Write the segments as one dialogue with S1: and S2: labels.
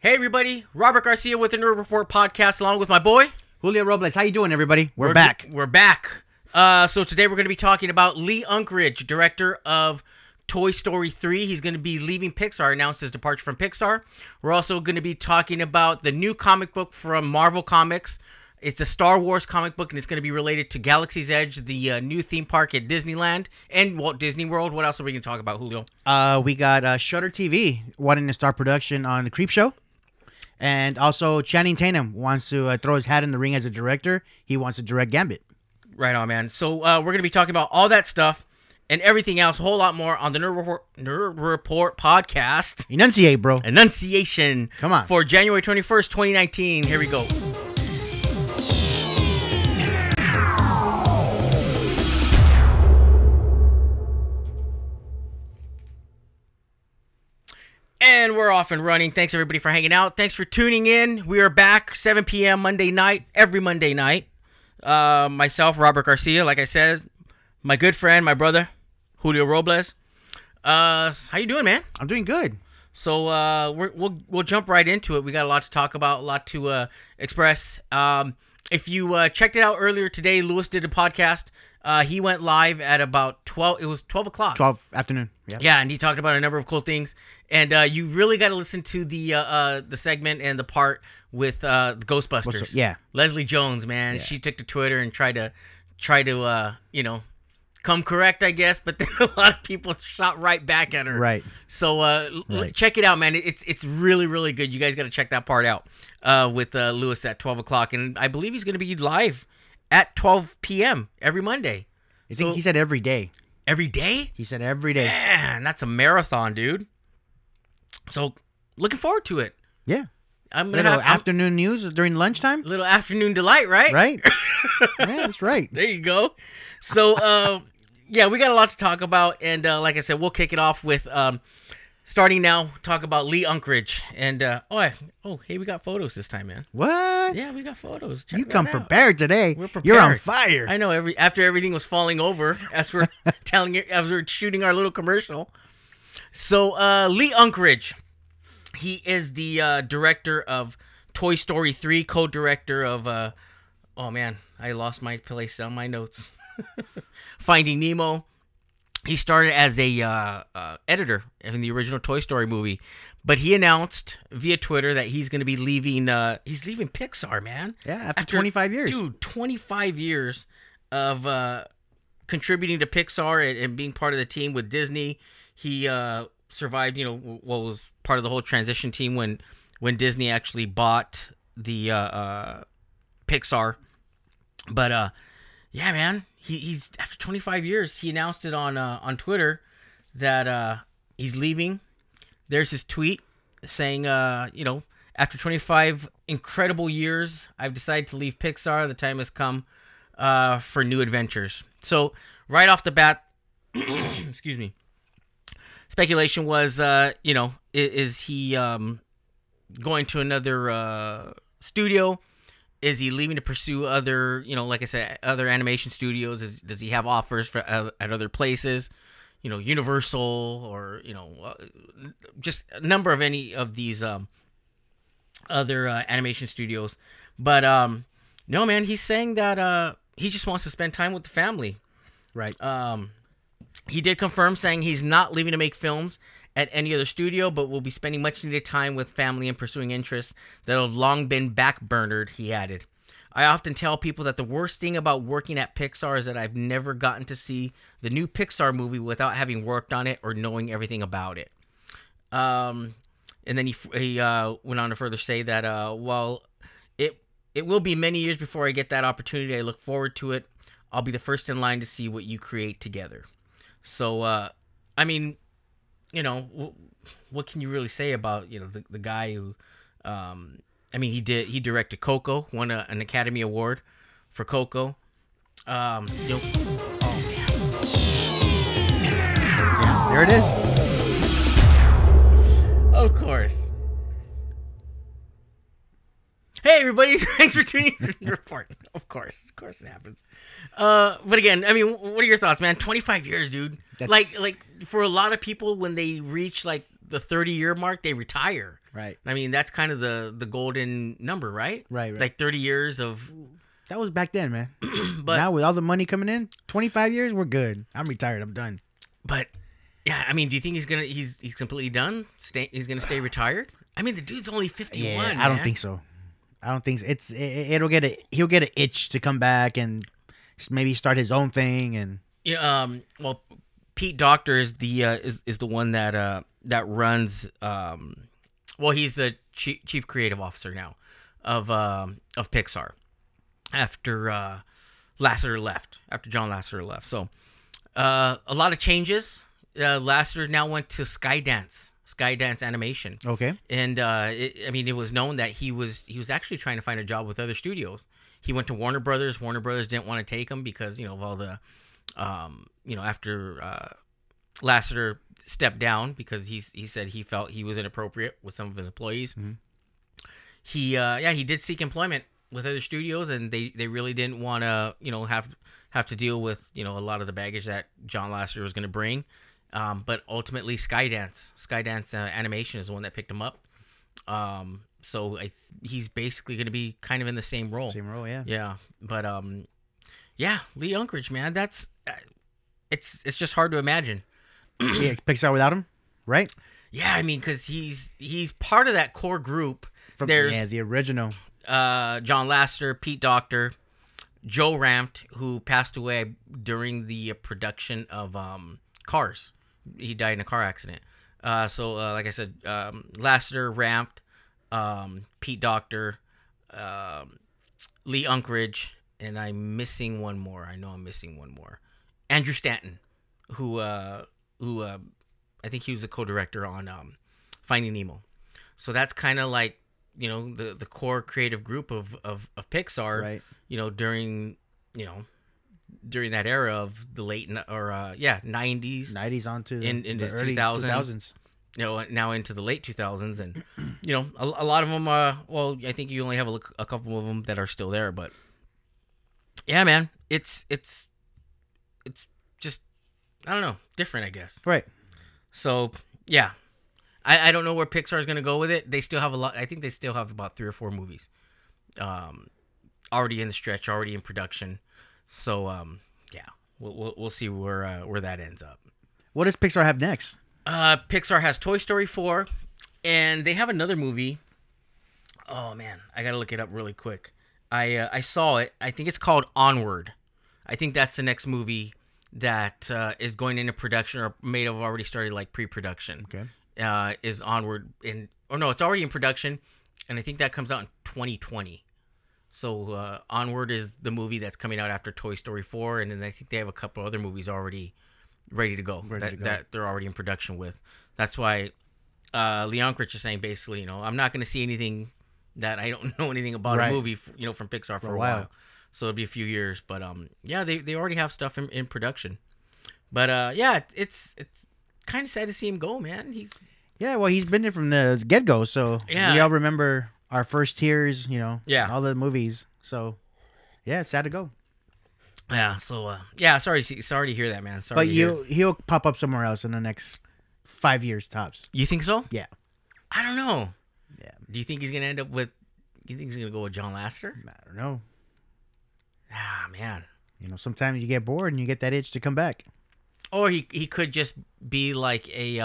S1: Hey everybody, Robert Garcia with the Nerd Report podcast along with my boy
S2: Julio Robles. How you doing, everybody? We're back.
S1: We're back. So today we're going to be talking about Lee Unkrich, director of Toy Story 3. He's going to be leaving Pixar, announced his departure from Pixar. We're also going to be talking about the new comic book from Marvel Comics. It's a Star Wars comic book, and it's going to be related to Galaxy's Edge, the new theme park at Disneyland and Walt Disney World. What else are we going to talk about, Julio?
S2: We got Shudder TV wanting to start production on the Creepshow. And also Channing Tatum wants to throw his hat in the ring as a director. He wants to direct Gambit.
S1: Right on, man. So we're going to be talking about all that stuff and everything else, a whole lot more on the Nerd Report podcast.
S2: Enunciate, bro.
S1: Enunciation.
S2: Come on.
S1: For January 21st, 2019. Here we go. And we're off and running. Thanks, everybody, for hanging out. Thanks for tuning in. We are back 7 p.m. Monday night, every Monday night. Myself, Robert Garcia, like I said, my good friend, my brother, Julio Robles. How you doing, man?
S2: I'm doing good.
S1: So we'll jump right into it. We got a lot to talk about, a lot to express. If you checked it out earlier today, Lewis did a podcast. He went live at about 12. It was 12 o'clock.
S2: 12 afternoon. Yeah.
S1: Yeah, and he talked about a number of cool things. And you really got to listen to the segment and the part with the Ghostbusters.
S2: Yeah.
S1: Leslie Jones, man,
S2: Yeah.
S1: she took to Twitter and tried to come correct, I guess. But then a lot of people shot right back at her.
S2: Right.
S1: So check it out, man. It's really, really good. You guys got to check that part out with Lewis at 12 o'clock. And I believe he's going to be live at 12 p.m. every Monday.
S2: I think he said every day.
S1: Every day?
S2: He said every day.
S1: Man, that's a marathon, dude. So, looking forward to it.
S2: Yeah.
S1: I'm gonna
S2: little
S1: have
S2: afternoon news during lunchtime.
S1: little afternoon delight, right?
S2: Right. Yeah, that's right.
S1: There you go. So, yeah, we got a lot to talk about, and like I said, we'll kick it off with starting now. Talk about Lee Unkrich, and hey, we got photos this time, man.
S2: What?
S1: Yeah, we got photos. Check
S2: You
S1: that
S2: come
S1: out.
S2: prepared today.
S1: We're prepared.
S2: You're on fire.
S1: I know. After everything was falling over, as we're as we're shooting our little commercial. So Lee Unkrich, he is the director of Toy Story 3, co-director of oh man, I lost my place on my notes. Finding Nemo. He started as a editor in the original Toy Story movie, but he announced via Twitter that he's going to be leaving. He's leaving Pixar, man.
S2: Yeah, after 25 years.
S1: Dude, 25 years of contributing to Pixar and being part of the team with Disney. He survived, what was part of the whole transition team when Disney actually bought the Pixar. But yeah, man, he's after 25 years. He announced it on Twitter that he's leaving. There's his tweet saying, after 25 incredible years, I've decided to leave Pixar. The time has come for new adventures. So right off the bat, excuse me. Speculation was, is he going to another studio? Is he leaving to pursue other, like I said, other animation studios? Does he have offers at other places? Universal or, just a number of any of these other animation studios. But no, man, he's saying that he just wants to spend time with the family.
S2: Right.
S1: He did confirm saying he's not leaving to make films at any other studio, but will be spending much needed time with family and pursuing interests that have long been backburnered, he added. I often tell people that the worst thing about working at Pixar is that I've never gotten to see the new Pixar movie without having worked on it or knowing everything about it. And then he went on to further say that while it will be many years before I get that opportunity, I look forward to it. I'll be the first in line to see what you create together. So, I mean, what can you really say about, the guy who, he directed Coco, won an Academy Award for Coco. Oh, man.
S2: Yeah, there it is.
S1: Of course. Hey, everybody. Thanks for tuning in to the report. Of course it happens. But again, what are your thoughts, man? 25 years, dude. Like for a lot of people, when they reach like the 30-year mark, they retire.
S2: Right.
S1: I mean, that's kind of the golden number, right?
S2: Right.
S1: Like 30 years of.
S2: That was back then, man.
S1: But
S2: now with all the money coming in, 25 years, we're good. I'm retired. I'm done.
S1: But yeah, I mean, do you think he's completely done? He's gonna stay retired? I mean, the dude's only 51.
S2: Yeah, I don't think so. I don't think so. He'll get an itch to come back and maybe start his own thing. And
S1: yeah, well, Pete Docter is the one that runs. Well, he's the chief creative officer now of Pixar after Lasseter left. After John Lasseter left, so a lot of changes. Lasseter now went to Skydance Animation.
S2: Okay.
S1: And I mean, it was known that he was actually trying to find a job with other studios. He went to Warner Brothers. Warner Brothers didn't want to take him because, of all the, after Lasseter stepped down because he said he felt he was inappropriate with some of his employees. Mm-hmm. He did seek employment with other studios, and they really didn't want to, have to deal with, a lot of the baggage that John Lasseter was going to bring. But ultimately, Skydance Animation is the one that picked him up. So he's basically going to be kind of in the same role.
S2: Same role, yeah.
S1: Yeah, but Lee Unkrich, man, that's it's just hard to imagine.
S2: Yeah, Pixar without him, right?
S1: Yeah, I mean, because he's part of that core group.
S2: There's the original.
S1: John Lasseter, Pete Docter, Joe Ranft, who passed away during the production of Cars. He died in a car accident. So like I said, Lasseter, Ranft, Pete Docter, Lee Unkrich, and I'm missing one more. I know I'm missing one more. Andrew Stanton, who I think he was the co-director on Finding Nemo. So that's kind of like, the core creative group of Pixar,
S2: right.
S1: During that era of the late 90s
S2: onto
S1: into
S2: the early
S1: 2000s. Now into the late 2000s, and a lot of them. Well, I think you only have a couple of them that are still there, but yeah, man, it's just, I don't know, different, I guess.
S2: Right.
S1: So yeah, I don't know where Pixar is going to go with it. They still have a lot. I think they still have about 3 or 4 movies, already in the stretch, already in production. So yeah, we'll see where that ends up.
S2: What does Pixar have next?
S1: Pixar has Toy Story 4, and they have another movie. Oh man, I gotta look it up really quick. I saw it. I think it's called Onward. I think that's the next movie that is going into production or may have already started like pre-production.
S2: Okay.
S1: Is Onward it's already in production, and I think that comes out in 2020. So Onward is the movie that's coming out after Toy Story 4, and then I think they have a couple other movies already ready to go that they're already in production with. That's why Lee Unkrich is saying basically, I'm not going to see anything that I don't know anything about a movie, from Pixar for a while. So it'll be a few years, but they already have stuff in production. But it's kind of sad to see him go, man. He's
S2: been there from the get-go, so we all remember our first tears, all the movies. So yeah, it's sad to go.
S1: Yeah, so sorry to hear that, man.
S2: But he'll pop up somewhere else in the next 5 years tops.
S1: You think so?
S2: Yeah.
S1: I don't know.
S2: Yeah.
S1: Do you think he's gonna end up with? You think he's gonna go with John Lasseter?
S2: I don't know.
S1: Ah, man.
S2: Sometimes you get bored and you get that itch to come back.
S1: Or he could just be like a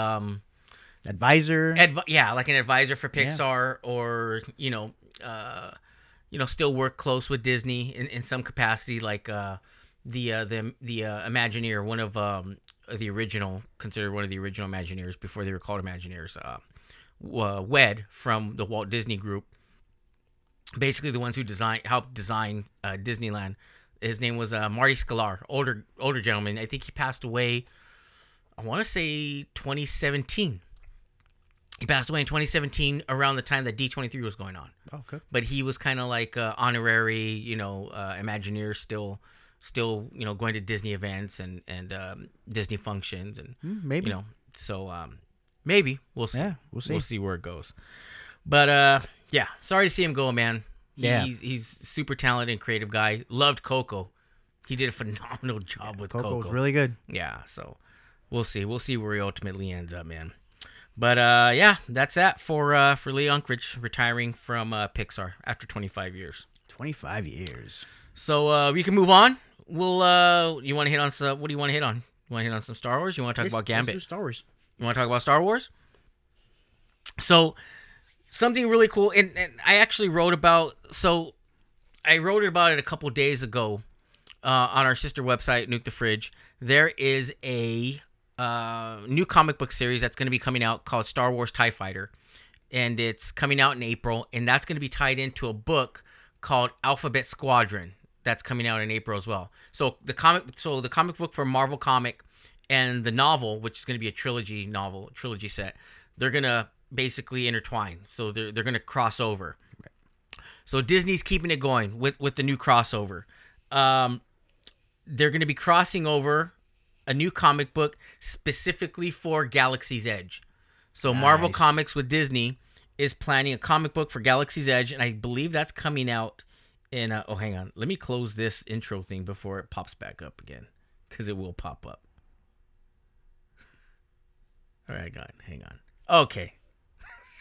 S2: advisor.
S1: Like an advisor for Pixar, or still work close with Disney in some capacity, like the Imagineer, one of the original, considered one of the original Imagineers before they were called Imagineers. Wed from the Walt Disney Group, basically the ones who helped design Disneyland. His name was Marty Sklar, older gentleman. I think he passed away, I want to say 2017. He passed away in 2017 around the time that D23 was going on.
S2: Oh, okay.
S1: But he was kind of like honorary, Imagineer, still going to Disney events and Disney functions, and
S2: maybe.
S1: So maybe we'll see.
S2: Yeah, we'll see.
S1: We'll see where it goes. But sorry to see him go, man. He's super talented and creative guy. Loved Coco. He did a phenomenal job with Coco.
S2: Coco was really good.
S1: Yeah, so we'll see. We'll see where he ultimately ends up, man. But yeah, that's that for Lee Unkrich retiring from Pixar after 25 years.
S2: 25 years.
S1: So we can move on. We'll you want to hit on some? What do you want to hit on? You want to hit on some Star Wars? You want to talk about Gambit?
S2: Let's do Star Wars.
S1: You want to talk about Star Wars? So something really cool, and I actually wrote about. So I wrote about it a couple days ago on our sister website, Nuke the Fridge. There is a new comic book series that's going to be coming out called Star Wars TIE Fighter, and it's coming out in April, and that's going to be tied into a book called Alphabet Squadron that's coming out in April as well. So the comic book for Marvel Comic and the novel, which is going to be a trilogy set, they're going to basically intertwine. So they're going to cross over. So Disney's keeping it going with the new crossover. They're going to be crossing over a new comic book specifically for Galaxy's Edge. So nice. Marvel Comics with Disney is planning a comic book for Galaxy's Edge, and I believe that's coming out in... oh, hang on. Let me close this intro thing before it pops back up again, because it will pop up. All right, hang on. Okay.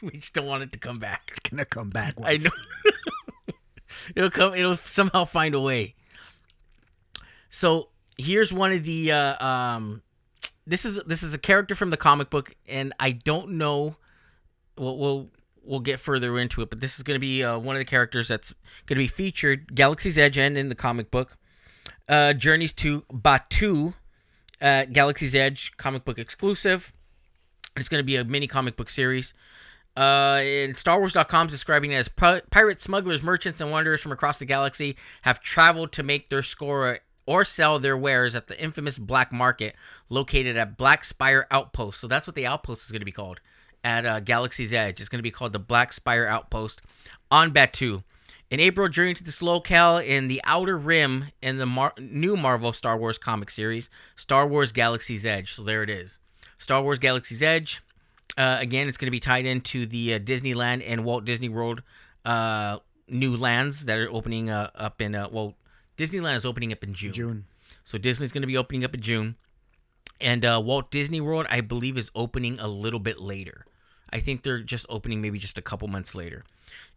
S1: We just don't want it to come back.
S2: It's going to come back.
S1: I know. It'll somehow find a way. So here's one of the this is a character from the comic book, and I don't know. We'll get further into it, but this is going to be one of the characters that's going to be featured Galaxy's Edge and in the comic book. Journeys to Batuu, Galaxy's Edge comic book exclusive. It's going to be a mini comic book series. And StarWars.com is describing it as pirates, smugglers, merchants, and wanderers from across the galaxy have traveled to make their score or sell their wares at the infamous black market located at Black Spire Outpost. So that's what the outpost is going to be called at Galaxy's Edge. It's going to be called the Black Spire Outpost on Batuu. In April, journey to this locale in the Outer Rim in the new Marvel Star Wars comic series, Star Wars Galaxy's Edge. So there it is. Star Wars Galaxy's Edge. Again, it's going to be tied into the Disneyland and Walt Disney World new lands that are opening up in... Disneyland is opening up in June. So Disney's going to be opening up in June. And Walt Disney World, I believe, is opening a little bit later. I think they're just opening maybe just a couple months later.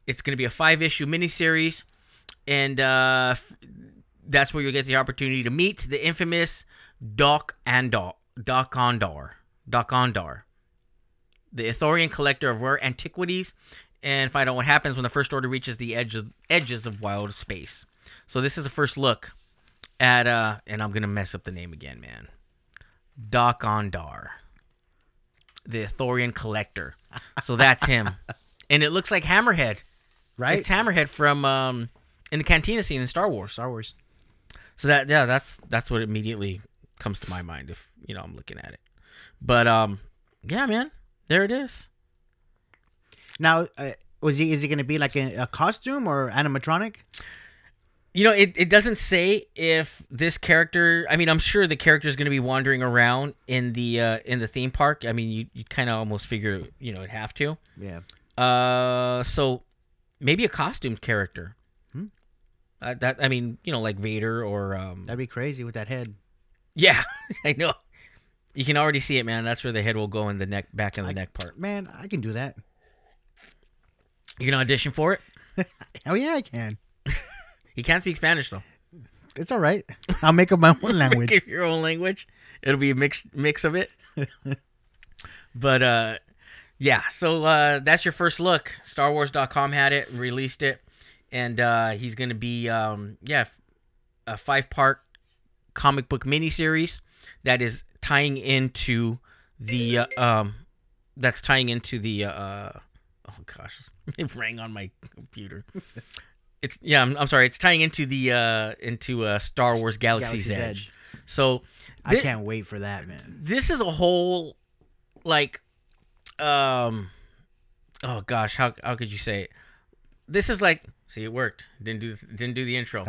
S1: It's going to be a 5-issue miniseries. And that's where you'll get the opportunity to meet the infamous Doc Ondar, the Ithorian collector of rare antiquities, and find out what happens when the First Order reaches the edges of wild space. So this is the first look at, and I'm going to mess up the name again, man. Doc Ondar, the Ithorian collector. So that's him. And it looks like Hammerhead.
S2: Right?
S1: It's Hammerhead from in the cantina scene in Star Wars. So that's what immediately comes to my mind if, I'm looking at it. But, yeah, man. There it is.
S2: Now, is he going to be like a costume or animatronic?
S1: It doesn't say if this character. I mean, I'm sure the character is going to be wandering around in the theme park. I mean, you kind of almost figure it'd have to.
S2: Yeah.
S1: So maybe a costume character. Like Vader or.
S2: That'd be crazy with that head.
S1: Yeah, I know. You can already see it, man. That's where the head will go in the neck, back in the neck part.
S2: Man, I can do that.
S1: You can audition for it?
S2: Hell yeah, I can.
S1: You can't speak Spanish, though.
S2: It's all right. I'll make up my own language.
S1: Make your own language. It'll be a mix of it. But, yeah. So, that's your first look. StarWars.com had it, released it. And he's going to be, a 5-part comic book miniseries that is tying into the oh gosh, it rang on my computer. I'm sorry, it's tying into the Star Wars Galaxy's Edge. So
S2: I can't wait for that, man.
S1: This is a whole oh gosh, how could you say it? This is like, see, it worked. Didn't do the intro.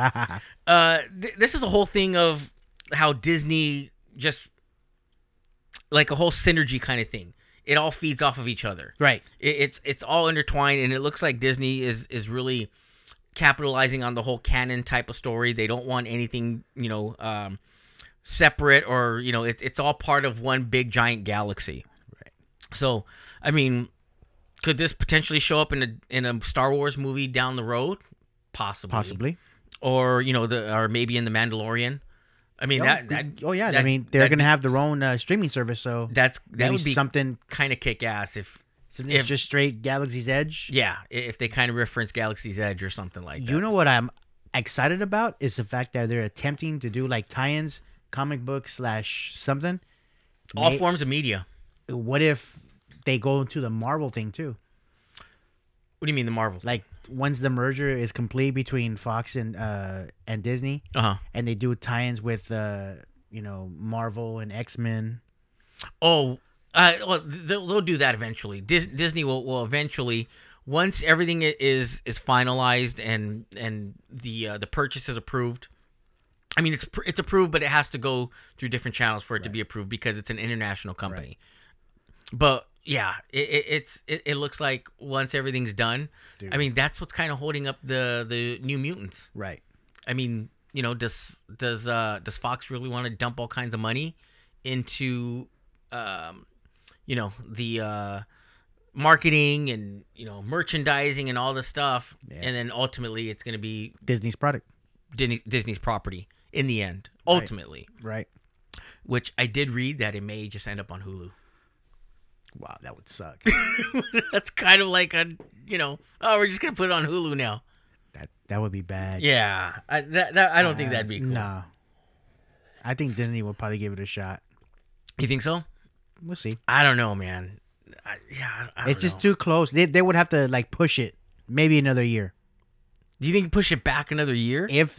S1: This is a whole thing of how Disney just like a whole synergy kind of thing. It all feeds off of each other.
S2: Right.
S1: It's all intertwined, and it looks like Disney is really capitalizing on the whole canon type of story. They don't want anything, separate or, it's all part of one big giant galaxy.
S2: Right.
S1: So, I mean, could this potentially show up in a Star Wars movie down the road? Possibly. Or or maybe in the Mandalorian. I mean
S2: I mean they're gonna have their own streaming service, so
S1: that would be
S2: something
S1: kind of kick ass if
S2: it's just straight Galaxy's Edge.
S1: Yeah, if they kind of reference Galaxy's Edge or something like that.
S2: You know what I'm excited about is the fact that they're attempting to do like tie-ins, comic book / something.
S1: All forms of media.
S2: What if they go into the Marvel thing too?
S1: What do you mean the Marvel?
S2: Like once the merger is complete between Fox and Disney, and they do tie-ins with Marvel and X-Men.
S1: Oh, well, they'll do that eventually. Disney will eventually, once everything is finalized and the purchase is approved. I mean, it's approved, but it has to go through different channels for it to be approved because it's an international company. Right. But yeah, it looks like once everything's done, dude. I mean, that's what's kind of holding up the New Mutants. Right. I mean, does Fox really want to dump all kinds of money into the marketing and merchandising and all this stuff, and then ultimately it's going to be
S2: Disney's product,
S1: Disney's property in the end. Ultimately,
S2: right?
S1: Which I did read that it may just end up on Hulu.
S2: Wow, that would suck.
S1: That's kind of like we're just gonna put it on Hulu now.
S2: That would be bad.
S1: Yeah, I don't think that'd be cool.
S2: No, I think Disney will probably give it a shot.
S1: You think so?
S2: We'll see.
S1: I don't know, man. I don't
S2: it's just too close. They would have to like push it maybe another year.
S1: Do you think push it back another year?
S2: If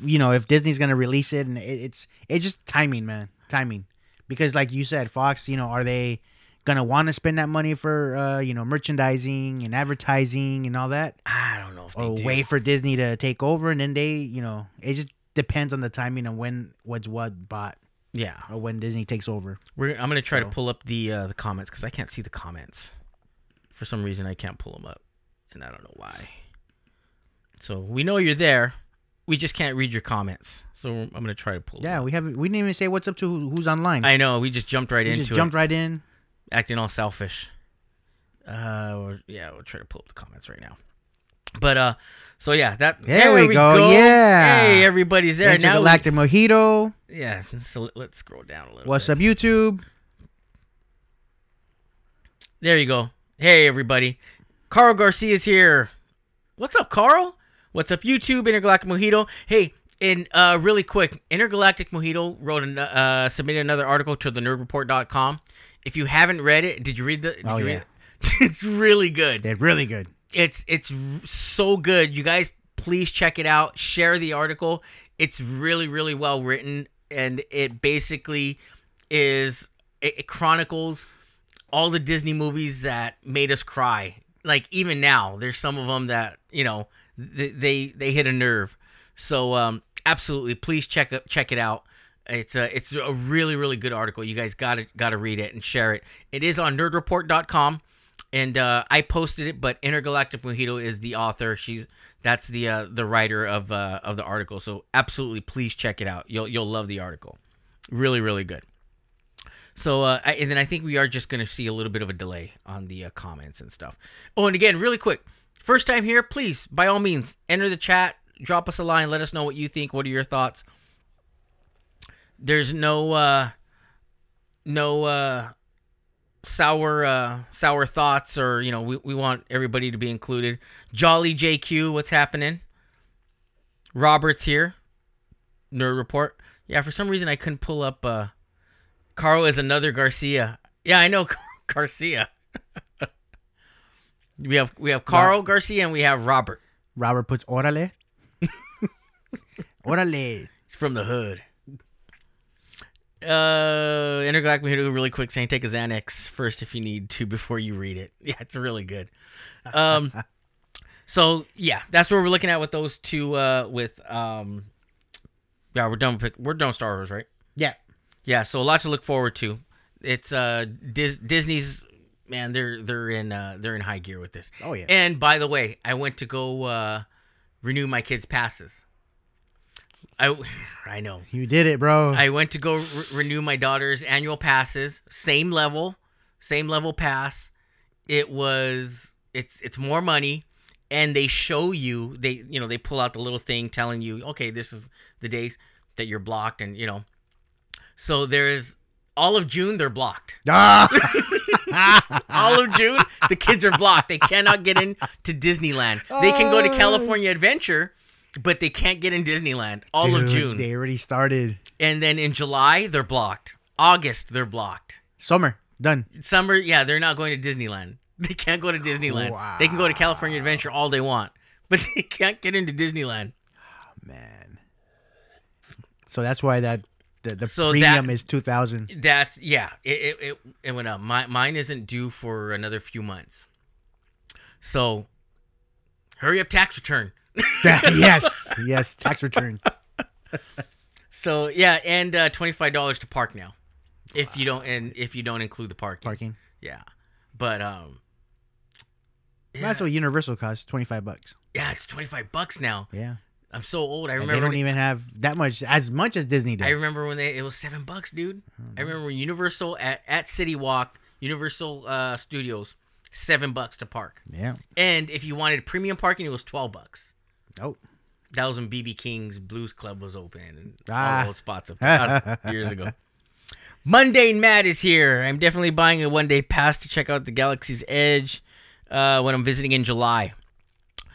S2: Disney's gonna release it, and it's just timing, man, timing. Because like you said, Fox, are they gonna want to spend that money for merchandising and advertising and all that?
S1: I don't know if they do.
S2: Wait for Disney to take over, and then they it just depends on the timing of when what's what bought.
S1: Yeah.
S2: Or when Disney takes over.
S1: I'm gonna try to pull up the comments because I can't see the comments. For some reason I can't pull them up, and I don't know why. So we know you're there, we just can't read your comments. So I'm gonna try to pull.
S2: Yeah, we didn't even say what's up to who's online.
S1: I know, we just jumped right into it.
S2: Jumped right in.
S1: Acting all selfish. We'll try to pull up the comments right now. But so yeah,
S2: there we go. Yeah.
S1: Hey, everybody's there now.
S2: Intergalactic Mojito.
S1: Yeah. So let's scroll down a little.
S2: What's up, YouTube?
S1: There you go. Hey, everybody. Carl Garcia's here. What's up, Carl? What's up, YouTube? Intergalactic Mojito. Hey, and really quick, Intergalactic Mojito submitted another article to thenerdreport.com. If you haven't read it, did you read the? It's really good.
S2: They're really good.
S1: It's so good. You guys, please check it out. Share the article. It's really, really well written, and it basically it chronicles all the Disney movies that made us cry. Like even now, there's some of them that they hit a nerve. So absolutely, please check it out. It's a really, really good article. You guys gotta read it and share it. It is on nerdreport.com. And I posted it, but Intergalactic Mojito is the author. That's the writer of the article. So absolutely, please check it out. You'll love the article. Really, really good. So and then I think we are just gonna see a little bit of a delay on the comments and stuff. Oh, and again, really quick, first time here, please by all means enter the chat, drop us a line, let us know what you think. What are your thoughts? There's no sour thoughts, or we want everybody to be included. Jolly JQ, what's happening? Robert's here. Nerd Report. Yeah, for some reason I couldn't pull up Carl is another Garcia. Yeah, I know Garcia. we have Carl Garcia and we have Robert.
S2: Robert puts orale. Orale.
S1: He's from the hood. Intergalactic Mojito really quick saying take a Xanax first if you need to before you read it. Yeah, it's really good. So yeah, that's what we're looking at with those two. We're done with Star Wars, right? Yeah. So a lot to look forward to. It's Disney's, man. They're in high gear with this.
S2: Oh yeah.
S1: And by the way, I went to go renew my kids' passes. I know.
S2: You did it, bro.
S1: I went to go renew my daughter's annual passes. Same level pass. it's more money, and they show you, they pull out the little thing telling you, okay, this is the days that you're blocked, and so there's all of June they're blocked. All of June the kids are blocked. They cannot get into Disneyland. They can go to California Adventure, but they can't get in Disneyland all of June.
S2: They already started.
S1: And then in July they're blocked. August they're blocked.
S2: Summer done.
S1: Summer, yeah, they're not going to Disneyland. They can't go to Disneyland.
S2: Wow.
S1: They can go to California Adventure all they want, but they can't get into Disneyland.
S2: Oh, man. So that's why the premium is $2,000.
S1: That's it went up. Mine isn't due for another few months. So hurry up, tax return. yes, tax return. So yeah, and $25 to park now, if you don't include the parking. Yeah, but
S2: that's what Universal costs, $25.
S1: Yeah, it's $25 now.
S2: Yeah.
S1: I'm so old. I remember
S2: they don't even have that much as Disney does.
S1: I remember when it was $7, dude. I remember Universal at City Walk, Universal Studios, $7 to park.
S2: Yeah.
S1: And if you wanted premium parking, it was $12.
S2: Oh.
S1: That was when BB King's Blues Club was open and all those spots years ago. Mundane Matt is here. I'm definitely buying a one-day pass to check out the Galaxy's Edge when I'm visiting in July.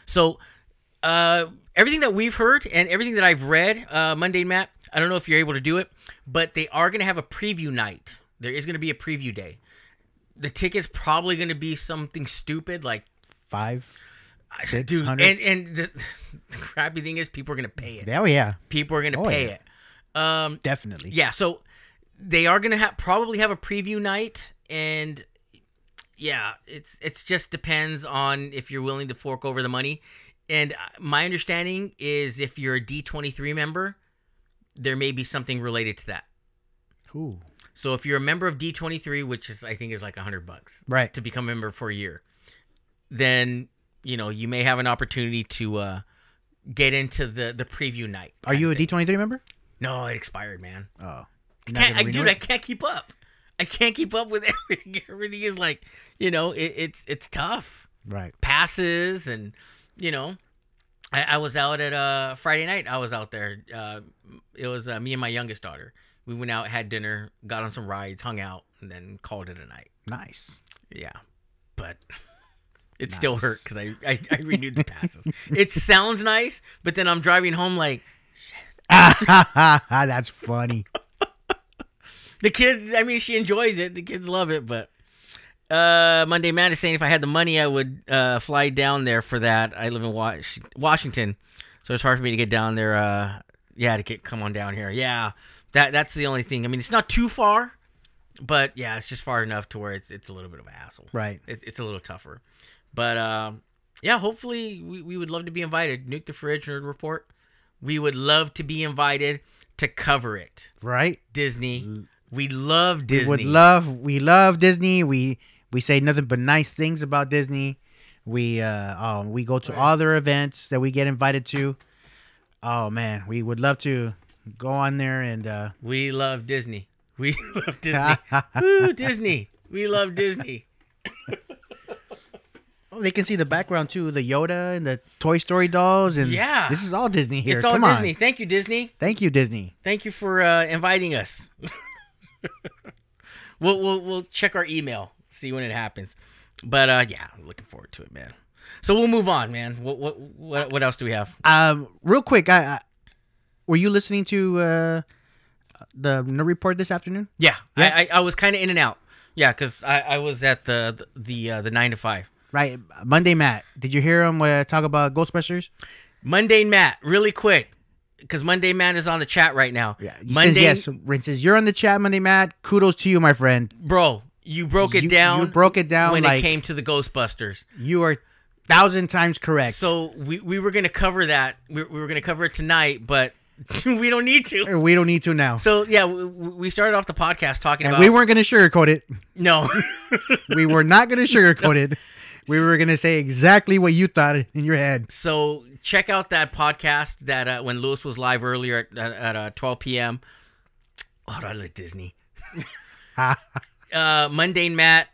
S1: So, everything that we've heard and everything that I've read, Mundane Matt, I don't know if you're able to do it, but they are going to have a preview night. There is going to be a preview day. The ticket's probably going to be something stupid like
S2: $500, $600.
S1: Dude, and the crappy thing is people are going to pay it.
S2: Oh, yeah.
S1: People are going to pay it.
S2: Definitely.
S1: Yeah, so they are going to probably have a preview night, and yeah, it's just depends on if you're willing to fork over the money. And my understanding is if you're a D23 member, there may be something related to that.
S2: Ooh.
S1: So if you're a member of D23, which is I think is like $100,
S2: right,
S1: to become a member for a year, then you may have an opportunity to get into the preview night.
S2: Are you a D23 member?
S1: No, it expired, man.
S2: Oh,
S1: I can't keep up. I can't keep up with everything. Everything is like, it's tough.
S2: Right.
S1: Passes and. I was out at Friday night. I was out there. It was me and my youngest daughter. We went out, had dinner, got on some rides, hung out, and then called it a night.
S2: Nice.
S1: Yeah, but it still hurt because I renewed the passes. It sounds nice, but then I'm driving home like, shit.
S2: That's funny.
S1: The kid, I mean, she enjoys it. The kids love it, but. Monday Matt is saying if I had the money, I would fly down there for that. I live in Washington, so it's hard for me to get down there. Come on down here. Yeah, that's the only thing. I mean, it's not too far, but yeah, it's just far enough to where it's a little bit of a hassle.
S2: Right.
S1: It's a little tougher, but yeah, hopefully we would love to be invited. Nuke the Fridge Nerd Report. We would love to be invited to cover it.
S2: Right.
S1: Disney. We love Disney.
S2: We love Disney. We say nothing but nice things about Disney. We go to all their events that we get invited to. Oh man, we would love to go on there and
S1: we love Disney. We love Disney. Woo, Disney. We love Disney.
S2: Oh, they can see the background too, the Yoda and the Toy Story dolls, and
S1: yeah,
S2: this is all Disney here.
S1: It's all
S2: Come
S1: Disney.
S2: On.
S1: Thank you, Disney.
S2: Thank you, Disney.
S1: Thank you for inviting us. We'll check our email, see when it happens. But yeah, I'm looking forward to it, man. So we'll move on, man. What else do we have?
S2: Real quick, were you listening to the Nerd Report this afternoon?
S1: Yeah. I was kind of in and out. Yeah, because I was at the 9 to 5.
S2: Right. Monday Matt, did you hear him talk about Ghostbusters?
S1: Monday Matt, really quick, because Monday Matt is on the chat right now.
S2: Yeah, says yes. Says you're on the chat, Monday Matt. Kudos to you, my friend.
S1: Bro, you broke it down.
S2: You broke it down
S1: when it came to the Ghostbusters.
S2: You are 1,000 times correct.
S1: So we were going to cover that. We were going to cover it tonight, but we don't need to.
S2: We don't need to now.
S1: So yeah, we started off the podcast talking about.
S2: We weren't going to sugarcoat it.
S1: No,
S2: we were not going to sugarcoat it. We were going to say exactly what you thought in your head.
S1: So check out that podcast that when Lewis was live earlier at 12 p.m. Oh, I like Disney. Mundane Matt,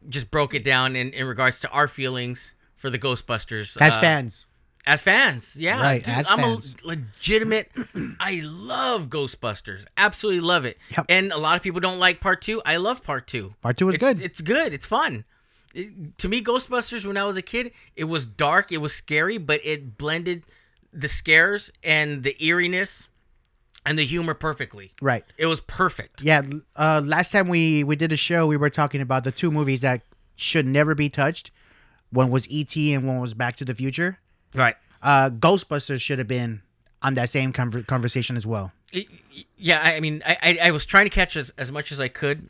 S1: just broke it down in regards to our feelings for the Ghostbusters.
S2: As fans.
S1: As fans, yeah.
S2: Right,
S1: Dude,
S2: as
S1: I'm
S2: fans.
S1: a legitimate... I love Ghostbusters. Absolutely love it.
S2: Yep.
S1: And a lot of people don't like Part 2. I love Part 2.
S2: Part 2 was good.
S1: It's good. It's fun. To me, Ghostbusters, when I was a kid, it was dark. It was scary, but it blended the scares and the eeriness and the humor perfectly.
S2: Right.
S1: It was perfect.
S2: Yeah. Last time we did a show, we were talking about the two movies that should never be touched. One was E.T. and one was Back to the Future.
S1: Right.
S2: Ghostbusters should have been on that same conversation as well.
S1: Yeah, I mean, I was trying to catch as much as I could,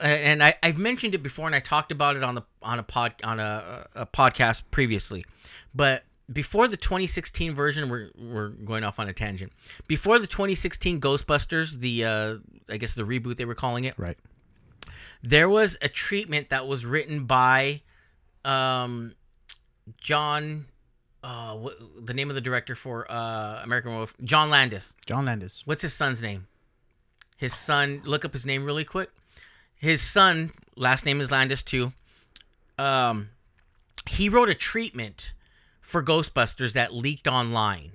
S1: and I've mentioned it before, and I talked about it on a podcast previously. But before the 2016 version, we're going off on a tangent. Before the 2016 Ghostbusters, I guess the reboot they were calling it,
S2: right?
S1: There was a treatment that was written by John. The name of the director for American Werewolf, John Landis.
S2: John Landis.
S1: What's his son's name? His son. Look up his name really quick. His son, last name is Landis too. He wrote a treatment for Ghostbusters that leaked online,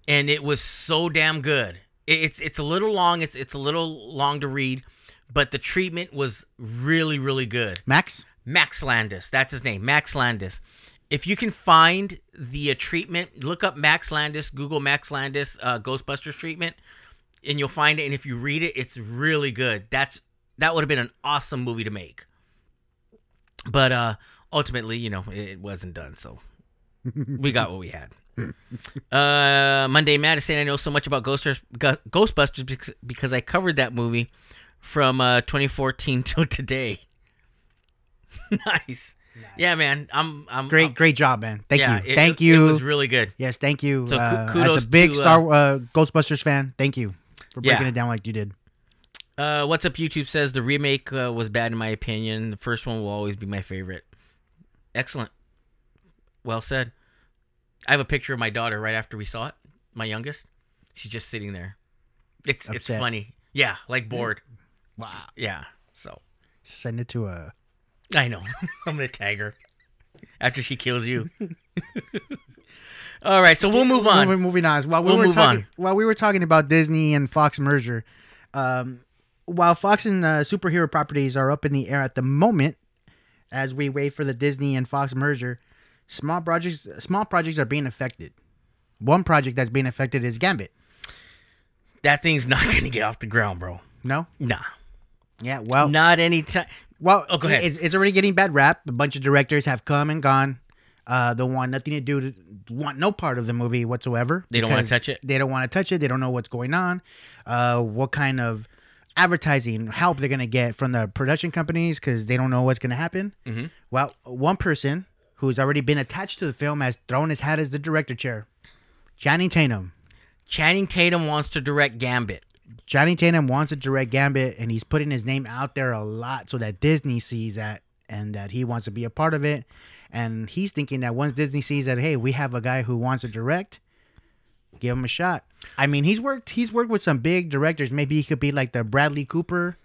S1: and it was so damn good. It's a little long. It's a little long to read, but the treatment was really, really good.
S2: Max
S1: Landis. That's his name. Max Landis. If you can find the treatment, look up Max Landis, Google Max Landis Ghostbusters treatment, and you'll find it. And if you read it, it's really good. That would have been an awesome movie to make. But ultimately, it wasn't done. So we got what we had. Monday Matt is saying, I know so much about Ghostbusters because I covered that movie from 2014 till today. Nice. Yeah, man. I'm
S2: great job, man. Thank you. Thank
S1: you.
S2: you.
S1: It was really good.
S2: Yes, thank you.
S1: So kudos
S2: as a big
S1: to,
S2: Ghostbusters fan, thank you for breaking it down like you did.
S1: What's Up YouTube says the remake was bad in my opinion. The first one will always be my favorite. Excellent. Well said. I have a picture of my daughter right after we saw it. My youngest. She's just sitting there. It's funny. Yeah, like bored.
S2: Wow.
S1: Yeah. So
S2: send it to a.
S1: I know. I'm going to tag her after she kills you. All right, so we'll move on.
S2: Moving on. While we were talking about Disney and Fox merger, while Fox and superhero properties are up in the air at the moment, as we wait for the Disney and Fox merger, small projects are being affected. One project that's being affected is Gambit.
S1: That thing's not going to get off the ground, bro.
S2: No?
S1: Nah.
S2: Yeah, well.
S1: Not any time.
S2: Well,
S1: go ahead.
S2: It's already getting bad rap. A bunch of directors have come and gone. They want nothing to do, want no part of the movie whatsoever.
S1: They don't want to touch it.
S2: They don't want to touch it. They don't know what's going on. What kind of advertising help they're going to get from the production companies because they don't know what's going to happen.
S1: Mm-hmm.
S2: Well, one person who's already been attached to the film has thrown his hat as the director chair. Channing Tatum.
S1: Channing Tatum wants to direct Gambit.
S2: Channing Tatum wants to direct Gambit, and he's putting his name out there a lot so that Disney sees that and that he wants to be a part of it. And he's thinking that once Disney sees that, hey, we have a guy who wants to direct, give him a shot. I mean, he's worked with some big directors. Maybe he could be like the Bradley Cooper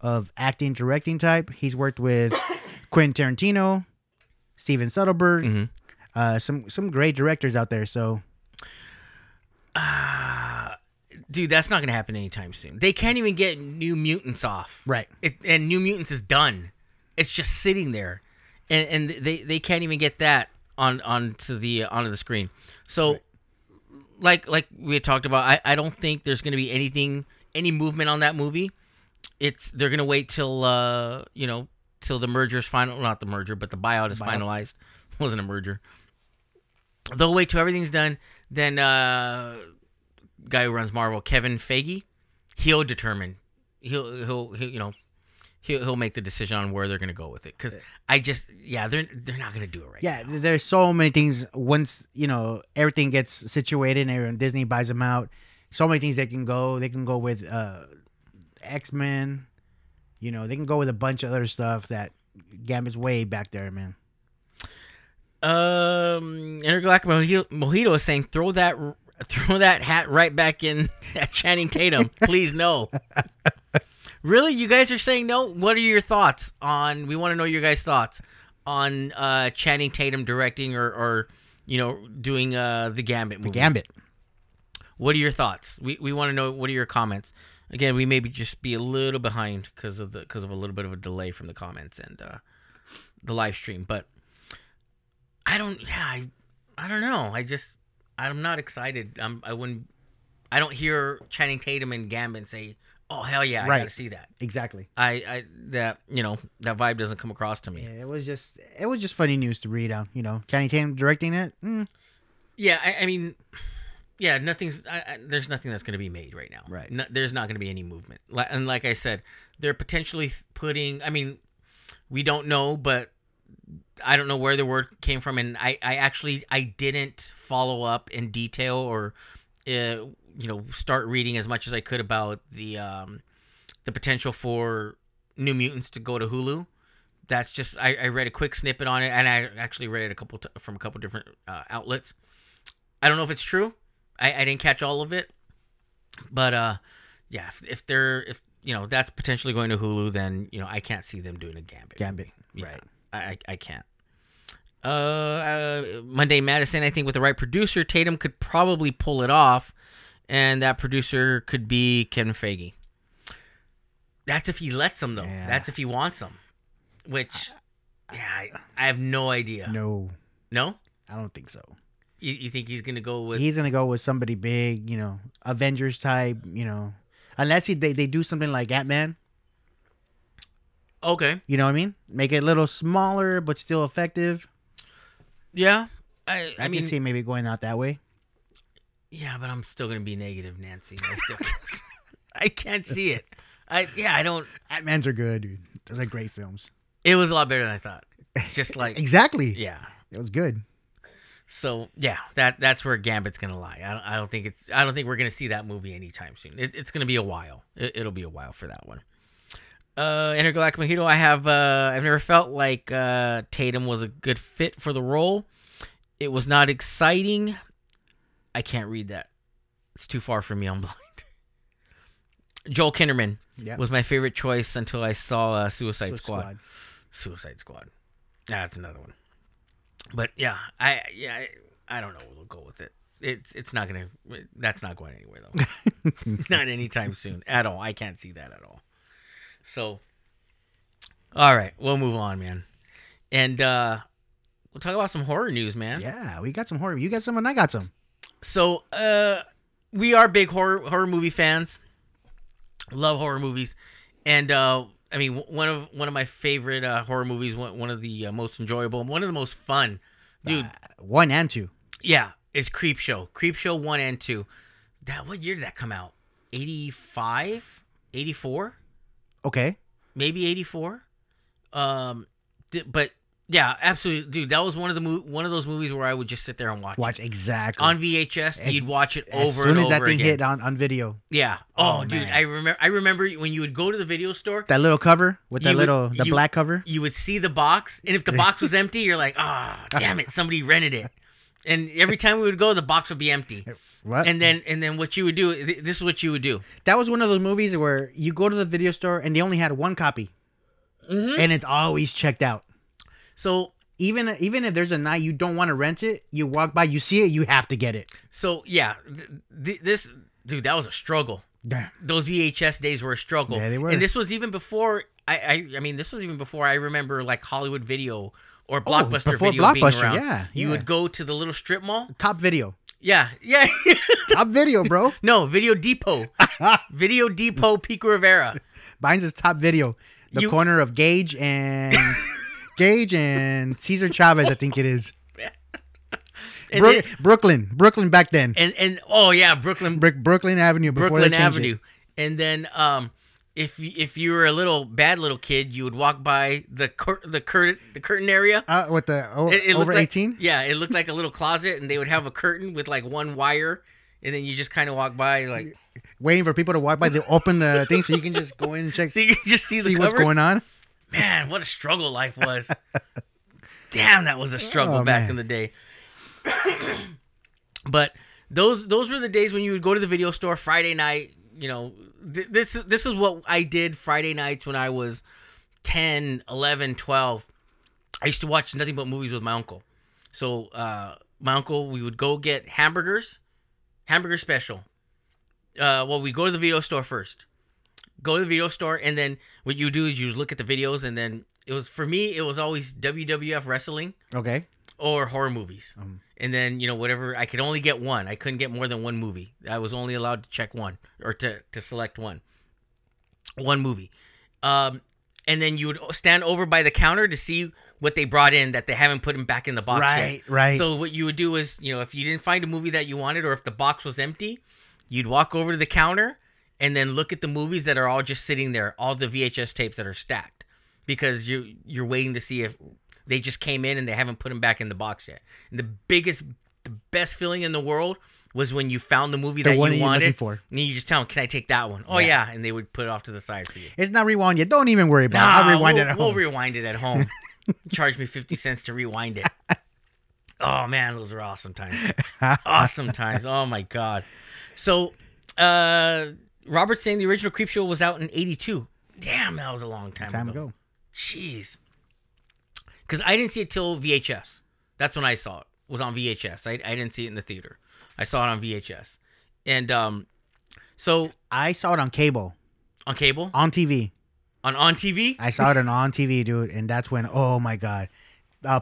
S2: of acting, directing type. He's worked with Quentin Tarantino, Steven Soderbergh, some great directors out there. So,
S1: dude, that's not going to happen anytime soon. They can't even get New Mutants off.
S2: Right.
S1: And New Mutants is done. It's just sitting there. And they can't even get that onto the screen. So, right. like we had talked about, I don't think there's going to be any movement on that movie. They're going to wait till till the merger's final, not the merger, but the buyout is finalized. It wasn't a merger. They'll wait till everything's done. Then guy who runs Marvel, Kevin Feige, he'll determine. He'll make the decision on where they're going to go with it. Because they're not going to do it right now.
S2: There's so many things once, everything gets situated and Disney buys them out. So many things they can go. They can go with X-Men. They can go with a bunch of other stuff that Gambit's way back there, man.
S1: Intergalactic Mojito is saying throw that hat right back in at Channing Tatum. Please no. Really? You guys are saying no? What are your thoughts on? We want to know your guys' thoughts on Channing Tatum directing or doing the Gambit movie.
S2: The Gambit.
S1: What are your thoughts? We want to know. What are your comments? Again, we maybe just be a little behind because of a little bit of a delay from the comments and the live stream. But I don't know. I'm not excited. I don't hear Channing Tatum and Gambit say, "Oh hell yeah, I gotta see that."
S2: Exactly.
S1: That vibe doesn't come across to me.
S2: Yeah, it was just funny news to read out. Channing Tatum directing it.
S1: Yeah, I mean, yeah, there's nothing that's going to be made right now.
S2: Right.
S1: There's not going to be any movement. And like I said, they're potentially putting. I mean, we don't know, but I don't know where the word came from, and I didn't follow up in detail or start reading as much as I could about the potential for New Mutants to go to Hulu. That's just I read a quick snippet on it, and I actually read it from a couple different outlets. I don't know if it's true. I didn't catch all of it, but yeah, if that's potentially going to Hulu, then I can't see them doing a Gambit. Yeah, right. I can't. Monday Madison, I think with the right producer, Tatum could probably pull it off, and that producer could be Kevin Feige. That's if he lets him, though. Yeah. That's if he wants him. Which, I have no idea.
S2: No,
S1: I
S2: don't think so.
S1: You think he's gonna go with?
S2: He's gonna go with somebody big, Avengers type, unless they do something like Ant-Man.
S1: Okay.
S2: You know what I mean? Make it a little smaller but still effective.
S1: Yeah,
S2: I can see maybe going out that way.
S1: Yeah, but I'm still gonna be negative, Nancy. I can't see it. I don't.
S2: Ant-Mans are good, dude. Those are great films.
S1: It was a lot better than I thought. Just like
S2: exactly.
S1: Yeah,
S2: it was good.
S1: So yeah, that's where Gambit's gonna lie. I don't think we're gonna see that movie anytime soon. It's gonna be a while. It'll be a while for that one. Intergalactic Mojito. I've never felt like Tatum was a good fit for the role. It was not exciting. I can't read that. It's too far from me. I'm blind. Joel Kinnaman was my favorite choice until I saw Suicide Squad. Suicide Squad. That's another one. But yeah, I don't know. We'll go with it. It's not gonna. That's not going anywhere though. Not anytime soon at all. I can't see that at all. So, all right, we'll move on, man, and we'll talk about some horror news, man.
S2: Yeah, we got some horror. You got some, and I got some.
S1: So, we are big horror movie fans. Love horror movies, and I mean, one of my favorite horror movies, one of the most enjoyable, one of the most fun, dude.
S2: 1 and 2.
S1: Yeah, is Creepshow. Creepshow 1 and 2. What year did that come out? 85? 84?
S2: Okay.
S1: Maybe 84. But yeah, absolutely, dude. That was one of those movies where I would just sit there and watch it.
S2: Exactly
S1: on VHS. You'd watch it over and over again. As
S2: soon as that thing hit on video.
S1: Yeah. Oh, dude, man. I remember when you would go to the video store.
S2: That little cover with the black cover.
S1: You would see the box, and if the box was empty, you're like, damn it, somebody rented it. And every time we would go, the box would be empty.
S2: What?
S1: And then what you would do? This is what you would do.
S2: That was one of those movies where you go to the video store and they only had one copy, and it's always checked out. So even if there's a night you don't want to rent it, you walk by, you see it, you have to get it.
S1: So yeah, this dude, that was a struggle.
S2: Damn.
S1: Those VHS days were a struggle.
S2: Yeah, they were.
S1: And this was even before I mean, this was even before I remember like Hollywood Video or Blockbuster Video being around.
S2: Yeah,
S1: you would go to the little strip mall.
S2: Top Video.
S1: Yeah.
S2: Top Video, bro.
S1: No, Video Depot. Video Depot, Pico Rivera.
S2: Mine's is Top Video. The corner of Gage and Cesar Chavez, I think it is. Brooklyn back then.
S1: And oh yeah, Brooklyn
S2: Avenue.
S1: Brooklyn Avenue. And then if you were a bad little kid, you would walk by the curtain area.
S2: With the over 18?
S1: Yeah, it looked like a little closet, and they would have a curtain with like one wire, and then you just kind of walk by like
S2: waiting for people to walk by. They open the thing so you can just go in and check.
S1: So you can just see
S2: what's going on.
S1: Man, what a struggle life was. Damn, that was a struggle back in the day. But those were the days when you would go to the video store Friday night, this is what I did Friday nights when I was 10, 11, 12. I used to watch nothing but movies with my uncle. So my uncle, we would go get hamburger special. Well, we go to the video store first. Go to the video store, and then what you do is you look at the videos, and then it was always WWF wrestling.
S2: Okay.
S1: Or horror movies. And then, whatever, I could only get one. I couldn't get more than one movie. I was only allowed to check one, or to select one movie. And then you would stand over by the counter to see what they brought in that they haven't put them back in the box yet.
S2: Right.
S1: So what you would do is, if you didn't find a movie that you wanted, or if the box was empty, you'd walk over to the counter and then look at the movies that are all just sitting there, all the VHS tapes that are stacked, because you're waiting to see if they just came in and they haven't put them back in the box yet. And the best feeling in the world was when you found the movie that you wanted, for. And you just tell them, "Can I take that one?" "Oh yeah," and they would put it off to the side for you.
S2: It's not rewind yet. Don't even worry about it. I'll rewind it at home.
S1: We'll rewind it at home. Charge me 50 cents to rewind it. Oh man, those were awesome times. Awesome times. Oh my god. So, Robert's saying the original Creepshow was out in 82. Damn, that was a long time ago. Jeez. Because I didn't see it till VHS. That's when I saw it. It was on VHS. I didn't see it in the theater. I saw it on VHS. And so...
S2: I saw it on cable.
S1: On cable?
S2: On TV.
S1: On TV?
S2: I saw it on TV, dude. And that's when, oh my God.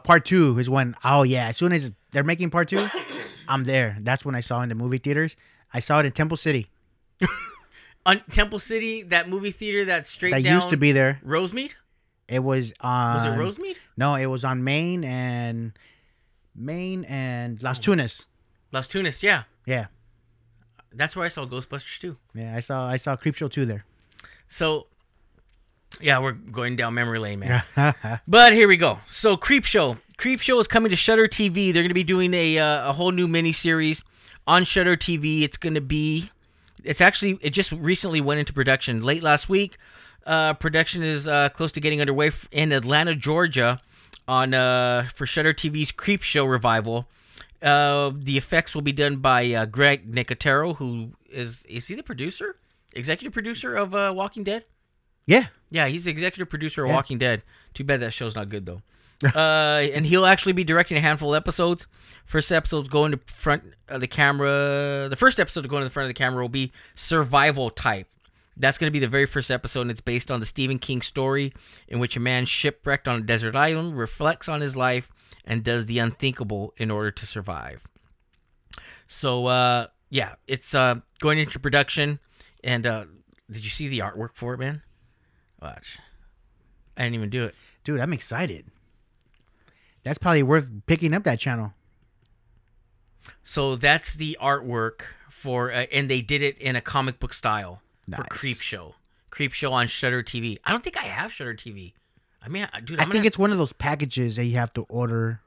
S2: Part 2 is when, oh yeah, as soon as they're making part 2, I'm there. That's when I saw it in the movie theaters. I saw it in Temple City.
S1: On Temple City, that movie theater that's straight
S2: that
S1: down...
S2: used to be there.
S1: Rosemead?
S2: It was on...
S1: Was it Rosemead?
S2: No, it was on Main and Las Tunas.
S1: Las Tunas, yeah.
S2: Yeah.
S1: That's where I saw Ghostbusters too.
S2: Yeah, I saw Creepshow 2 there.
S1: So, yeah, we're going down memory lane, man. But here we go. So, Creepshow. Creepshow is coming to Shudder TV. They're going to be doing a whole new miniseries on Shudder TV. It just recently went into production late last week. Production is close to getting underway in Atlanta, Georgia, for Shudder TV's Creepshow revival. The effects will be done by Greg Nicotero, who is he the producer, executive producer of Walking Dead?
S2: Yeah,
S1: he's the executive producer of Walking Dead. Too bad that show's not good though. And he'll actually be directing a handful of episodes. First episode going to front of the camera. The first episode to go in the front of the camera will be survival type. That's going to be the very first episode, and it's based on the Stephen King story in which a man shipwrecked on a desert island reflects on his life and does the unthinkable in order to survive. So, it's going into production. And did you see the artwork for it, man? Watch. I didn't even do it.
S2: Dude, I'm excited. That's probably worth picking up that channel.
S1: So that's the artwork for, and they did it in a comic book style.
S2: Nice.
S1: For Creepshow on Shudder TV. I don't think I have Shudder TV. I mean, dude,
S2: I think it's one of those packages that you have to order.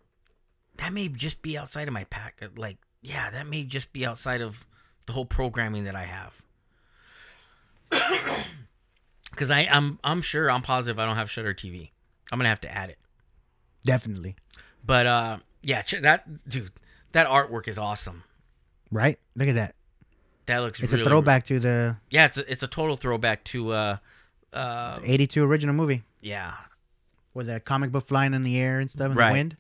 S1: That may just be outside of my pack. That may just be outside of the whole programming that I have. Because I'm positive I don't have Shudder TV. I'm gonna have to add it.
S2: Definitely.
S1: But that artwork is awesome.
S2: Right? Look at that.
S1: That looks.
S2: It's a throwback to the.
S1: Yeah, it's a total throwback to
S2: the 82 original movie.
S1: Yeah.
S2: With that comic book flying in the air and stuff in the wind.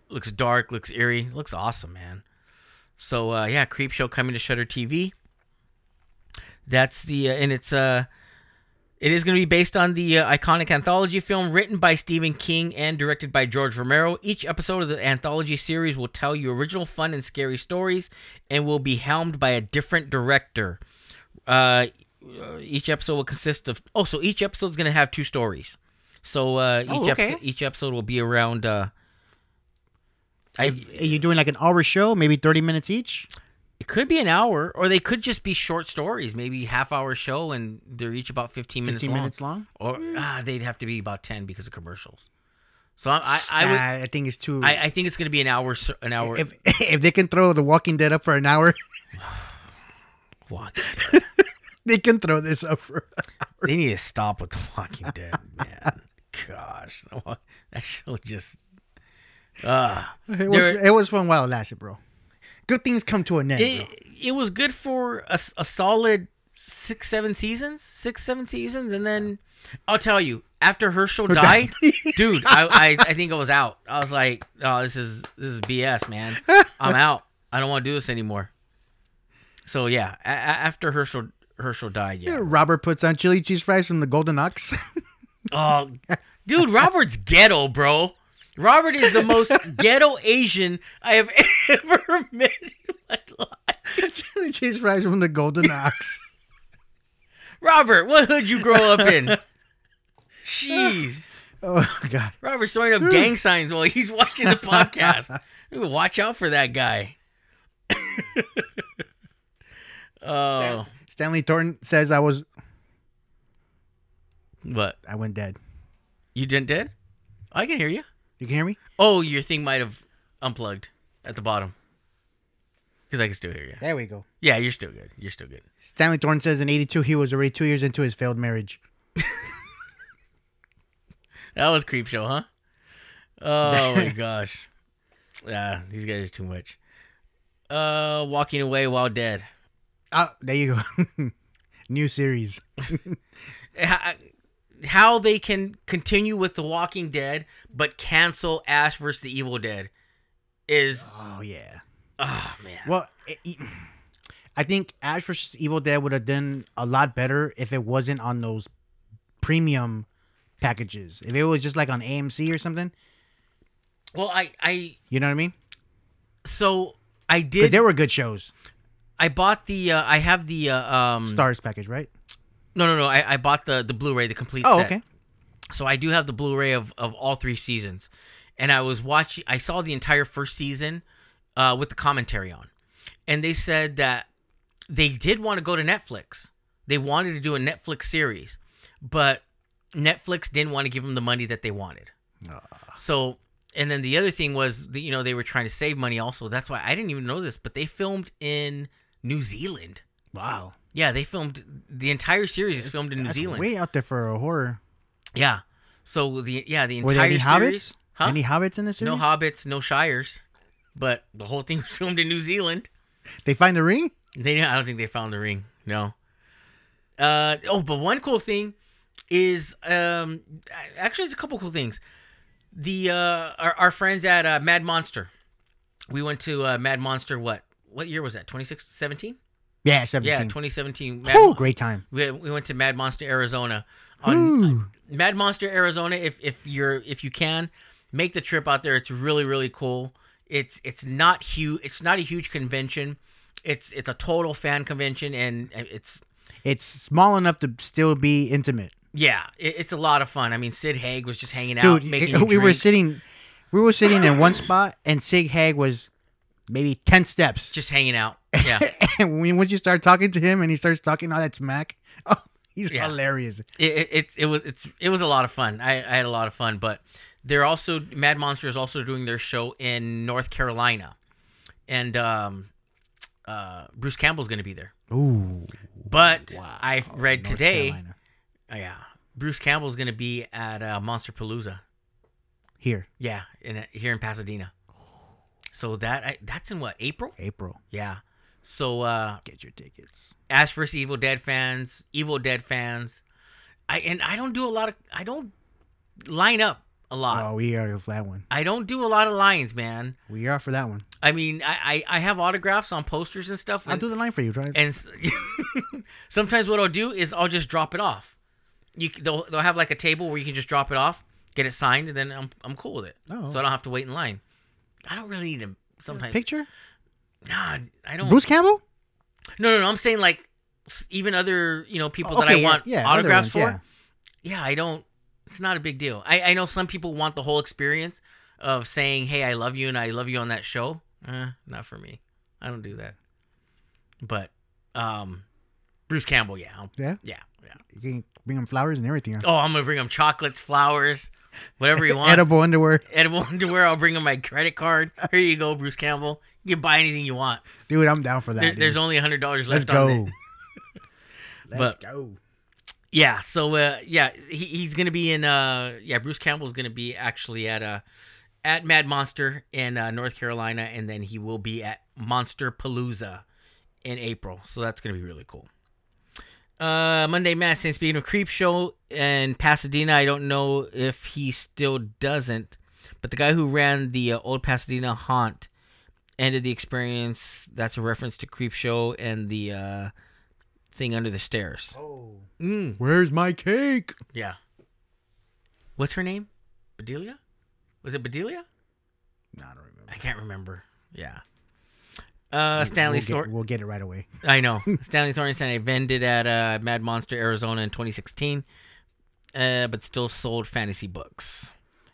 S1: Looks dark, looks eerie, looks awesome, man. So Creepshow coming to Shudder TV. That's it is going to be based on the iconic anthology film written by Stephen King and directed by George Romero. Each episode of the anthology series will tell you original fun and scary stories and will be helmed by a different director. Each episode will consist of... so each episode is going to have 2 stories. So each episode will be around... Are
S2: you doing like an hour show? Maybe 30 minutes each?
S1: It could be an hour, or they could just be short stories, maybe half-hour show, and they're each about 15 minutes long. 15
S2: minutes long?
S1: Or they'd have to be about 10 because of commercials. So
S2: I think it's too...
S1: I think it's going to be an hour.
S2: If they can throw The Walking Dead up for an hour...
S1: Walking
S2: Dead. They can throw this up for an hour.
S1: They need to stop with The Walking Dead, man. Gosh. That show just...
S2: It was fun while it lasted, bro. Good things come to an end.
S1: It was good for a solid 6, 7 seasons, and then I'll tell you, after Herschel died, dude, I think I was out. I was like, oh, this is BS, man. I'm out. I don't want to do this anymore. So yeah, after Herschel died, yeah.
S2: Robert puts on chili cheese fries from the Golden Ox.
S1: Oh, dude, Robert's ghetto, bro. Robert is the most ghetto Asian I have ever met in my life.
S2: Chili cheese fries from the Golden Ox.
S1: Robert, what hood you grow up in? Jeez.
S2: Oh, God.
S1: Robert's throwing up gang signs while he's watching the podcast. Watch out for that guy. Oh.
S2: Stanley Thornton says I was...
S1: What?
S2: I went dead.
S1: You didn't dead? I can hear you.
S2: You can hear me?
S1: Oh, your thing might have unplugged at the bottom. Because I can still hear you.
S2: There we go.
S1: Yeah, you're still good. You're still good.
S2: Stanley Thornton says in 82 he was already 2 years into his failed marriage.
S1: That was Creepshow, huh? Oh my gosh. Yeah, these guys are too much. Walking Away While Dead.
S2: Oh, there you go. New series.
S1: How they can continue with The Walking Dead but cancel Ash vs. the Evil Dead is...
S2: Oh, yeah.
S1: Oh, man.
S2: Well, I think Ash vs. Evil Dead would have done a lot better if it wasn't on those premium packages. If it was just like on AMC or something.
S1: Well, I
S2: you know what I mean?
S1: So I did.
S2: Because there were good shows.
S1: I bought the. I have the
S2: Stars package, right?
S1: No. I bought the Blu-ray, the complete.
S2: Oh,
S1: set.
S2: okay.
S1: So I do have the Blu-ray of all 3 seasons, and I was watching. I saw the entire first season with the commentary on, and they said that they did want to go to Netflix. They wanted to do a Netflix series, but Netflix didn't want to give them the money that they wanted. So, and then the other thing was, they were trying to save money also. That's why I didn't even know this, but they filmed in New Zealand.
S2: Wow.
S1: Yeah, they filmed the entire series is filmed in New Zealand.
S2: Way out there for a horror.
S1: Yeah. So the entire
S2: were there any
S1: series.
S2: hobbits? Huh? Any hobbits in the series?
S1: No hobbits, no shires, but the whole thing was filmed in New Zealand.
S2: They find the ring?
S1: I don't think they found the ring. No. But one cool thing is actually it's a couple cool things. The our friends at Mad Monster. We went to Mad Monster. What year was that? 2017?
S2: Yeah, 17.
S1: Yeah, 2017.
S2: Great time.
S1: We went to Mad Monster, Arizona. On Mad Monster, Arizona. If you can make the trip out there, it's really really cool. It's not huge. It's not a huge convention. It's a total fan convention, and
S2: it's small enough to still be intimate.
S1: Yeah, it's a lot of fun. I mean, Sid Haig was just hanging out,
S2: Dude,
S1: making
S2: we were sitting in one spot, and Sid Haig was maybe 10 steps,
S1: just hanging out. Yeah,
S2: and once you start talking to him, and he starts talking all that smack, he's hilarious.
S1: It was a lot of fun. I had a lot of fun, but they're also Mad Monster is also doing their show in North Carolina, and Bruce Campbell's going to be there.
S2: Ooh,
S1: but
S2: wow.
S1: I read
S2: North
S1: today.
S2: Carolina.
S1: Yeah, Bruce Campbell's going to be at Monster Palooza.
S2: Here.
S1: Yeah, here in Pasadena. So that's in what, April?
S2: April.
S1: Yeah. So
S2: get your tickets.
S1: Ash vs. Evil Dead fans, I don't do a lot of. I don't line up a lot.
S2: Oh, we are for that one.
S1: I don't do a lot of lines, man.
S2: We are for that one.
S1: I mean, I have autographs on posters and stuff.
S2: I'll do the line for you, try.
S1: And sometimes what I'll do is I'll just drop it off. They'll have like a table where you can just drop it off, get it signed, and then I'm cool with it.
S2: Oh.
S1: So I don't have to wait in line. I don't really need them sometimes.
S2: Picture?
S1: Nah, I don't.
S2: Bruce Campbell?
S1: No. I'm saying like even other people that I want autographs for. Yeah, I don't. It's not a big deal. I know some people want the whole experience of saying, "Hey, I love you," and I love you on that show. Not for me. I don't do that. But Bruce Campbell, yeah.
S2: Yeah. You can bring him flowers and everything.
S1: Oh, I'm gonna bring him chocolates, flowers, whatever you want.
S2: Edible underwear.
S1: I'll bring him my credit card. Here you go, Bruce Campbell. You can buy anything you want.
S2: Dude, I'm down for that.
S1: There's only $100 left.
S2: Let's go.
S1: On it.
S2: Let's go.
S1: Yeah. So he's gonna be in. Bruce Campbell's gonna be actually at Mad Monster in North Carolina, and then he will be at Monster Palooza in April. So that's gonna be really cool. Monday Madsen, speaking of Creepshow in Pasadena, I don't know if he still doesn't, but the guy who ran the old Pasadena haunt ended the experience. That's a reference to Creepshow and the thing under the stairs.
S2: Oh.
S3: Where's my cake?
S1: Yeah. What's her name? Bedelia? Was it Bedelia?
S2: No, I don't remember.
S1: I can't remember. Yeah. Stanley
S2: We'll get it right away.
S1: I know. Stanley Thornton vended at Mad Monster, Arizona in 2016, but still sold fantasy books.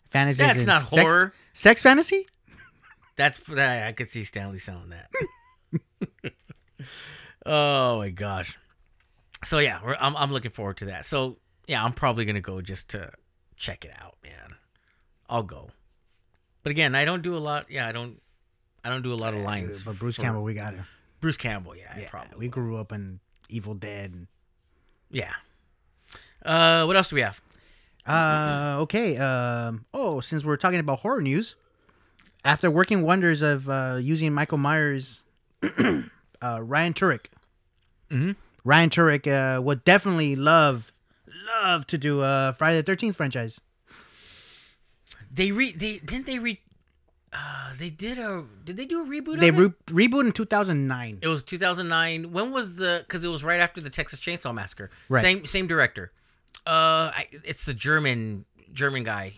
S2: Fantasy.
S1: That's not horror.
S2: Sex fantasy?
S1: I could see Stanley selling that. Oh my gosh. So yeah, I'm looking forward to that. So yeah, I'm probably gonna go just to check it out, man. I'll go. But again, I don't do a lot. Yeah, I don't do a lot of lines.
S2: But Bruce Campbell, we got him.
S1: Bruce Campbell, yeah, probably.
S2: We grew up in Evil Dead.
S1: Yeah. What else do we have?
S2: Okay. Since we're talking about horror news, after working wonders of using Michael Myers, Ryan Turek.
S1: Mm-hmm.
S2: Ryan Turek would definitely love to do a Friday the 13th franchise.
S1: Did they do a reboot of
S2: They
S1: it?
S2: reboot in 2009.
S1: It was 2009. When was because it was right after the Texas Chainsaw Massacre.
S2: Right.
S1: Same director. It's the German guy.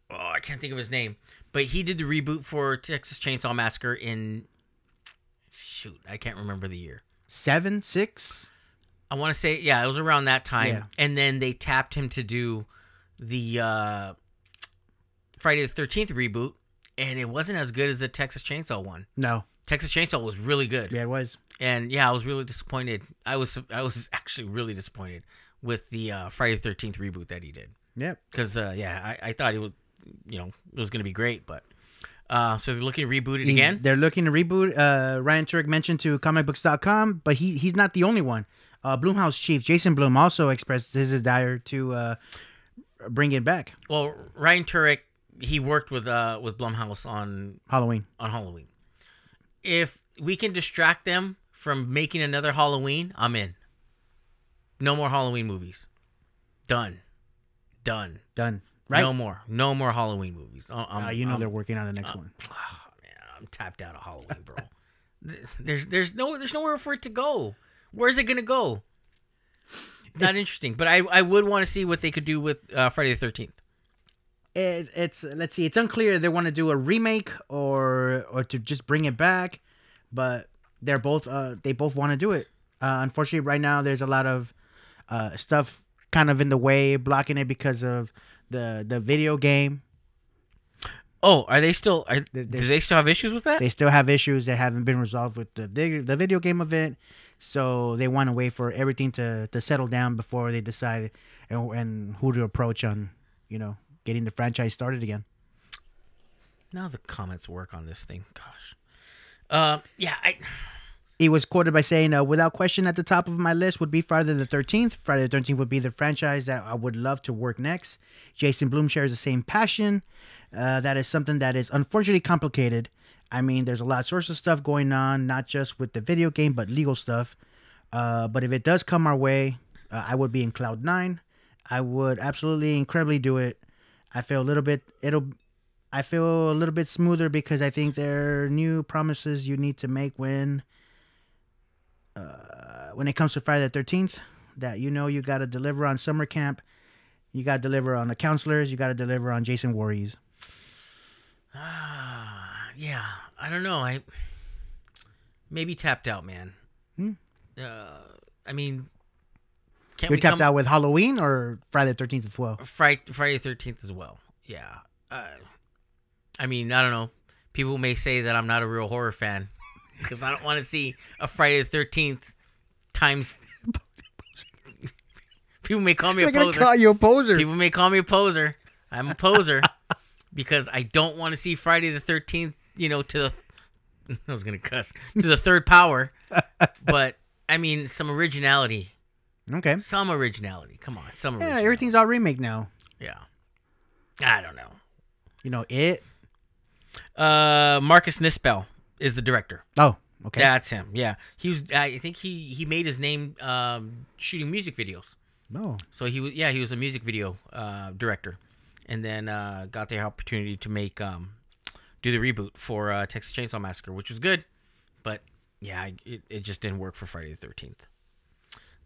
S1: Oh, I can't think of his name. But he did the reboot for Texas Chainsaw Massacre in I can't remember the year.
S2: 7, 6.
S1: I want to say it was around that time.
S2: Yeah.
S1: And then they tapped him to do the Friday the 13th reboot, and it wasn't as good as the Texas Chainsaw one.
S2: No.
S1: Texas Chainsaw was really good.
S2: Yeah, it was.
S1: And yeah, I was really disappointed. I was actually really disappointed with the Friday the 13th reboot that he did.
S2: Yep.
S1: Because I thought it was it was going to be great, but so they're looking to reboot it again.
S2: They're looking to reboot. Ryan Turek mentioned to comicbooks.com, but he's not the only one. Blumhouse chief Jason Blum also expressed his desire to bring it back.
S1: Well, Ryan Turek, he worked with Blumhouse on
S2: Halloween.
S1: If we can distract them from making another Halloween, I'm in. No more Halloween movies. Done.
S2: Right?
S1: No more Halloween movies.
S2: They're working on the next one.
S1: Oh, man, I'm tapped out of Halloween, bro. there's nowhere for it to go. Where's it gonna go? Not interesting. But I would want to see what they could do with Friday the 13th.
S2: Let's see. It's unclear if they want to do a remake or to just bring it back, but they both want to do it. Unfortunately, right now there's a lot of stuff kind of in the way, blocking it because of the video game.
S1: Oh, are they still? Do they still have issues with that?
S2: They still have issues that haven't been resolved with the video game event, so they want to wait for everything to settle down before they decide and who to approach on, getting the franchise started again.
S1: Now the comments work on this thing. Gosh.
S2: He was quoted by saying, without question, at the top of my list would be Friday the 13th. Friday the 13th would be the franchise that I would love to work next. Jason Blum shares the same passion. That is something that is unfortunately complicated. I mean, there's a lot of sorts of stuff going on, not just with the video game, but legal stuff. But if it does come our way, I would be in cloud 9. I would absolutely incredibly do it. I feel a little bit smoother because I think there are new promises you need to make when it comes to Friday the 13th, that you got to deliver on summer camp, you got to deliver on the counselors, you got to deliver on Jason Voorhees.
S1: Yeah, I don't know. I maybe tapped out, man. I mean,
S2: you're tapped out with Halloween or Friday the 13th as well?
S1: Friday the 13th as well. Yeah. I mean, I don't know. People may say that I'm not a real horror fan because I don't want to see a Friday the 13th times. People may call me a poser.
S2: They're gonna call you a poser.
S1: People may call me a poser. I'm a poser because I don't want to see Friday the 13th, to the... I was going to cuss. To the third power. But, I mean, some originality.
S2: Okay.
S1: Some originality. Come on. Some originality.
S2: Yeah, everything's all remake now.
S1: Yeah. I don't know.
S2: It...
S1: Marcus Nispel is the director.
S2: Oh, Okay.
S1: That's him. Yeah, he was. I think he made his name shooting music videos.
S2: No.
S1: So he was. Yeah, he was a music video director, and then got the opportunity to make do the reboot for Texas Chainsaw Massacre, which was good, but yeah, it just didn't work for Friday the 13th.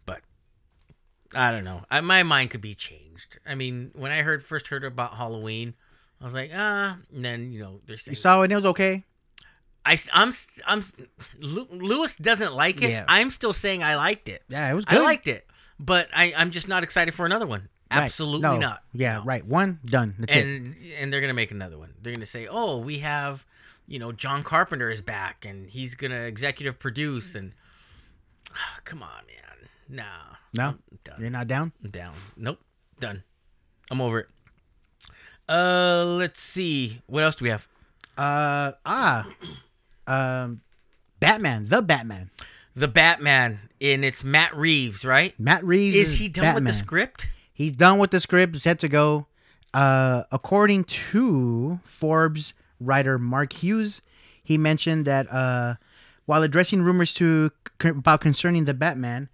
S1: But I don't know. My mind could be changed. I mean, when I first heard about Halloween, I was like, and then they're saying
S2: You saw it and it was okay.
S1: Lewis doesn't like it.
S2: Yeah.
S1: I'm still saying I liked it.
S2: Yeah, it was good.
S1: I liked it, but I'm just not excited for another one.
S2: Right.
S1: Absolutely
S2: No.
S1: not.
S2: Yeah,
S1: No.
S2: right. One done. That's it.
S1: And they're gonna make another one. They're gonna say, oh, we have, John Carpenter is back and he's gonna executive produce and come on, man.
S2: No,
S1: I'm done.
S2: you're not down.
S1: I'm down. Nope. Done. I'm over it. Let's see. What else do we have?
S2: Batman, the Batman.
S1: The Batman, and it's Matt Reeves, right?
S2: Matt Reeves
S1: Is he done
S2: Batman.
S1: with the script?
S2: He's done with the script, set to go. According to Forbes writer Mark Hughes, he mentioned that while addressing rumors about concerning the Batman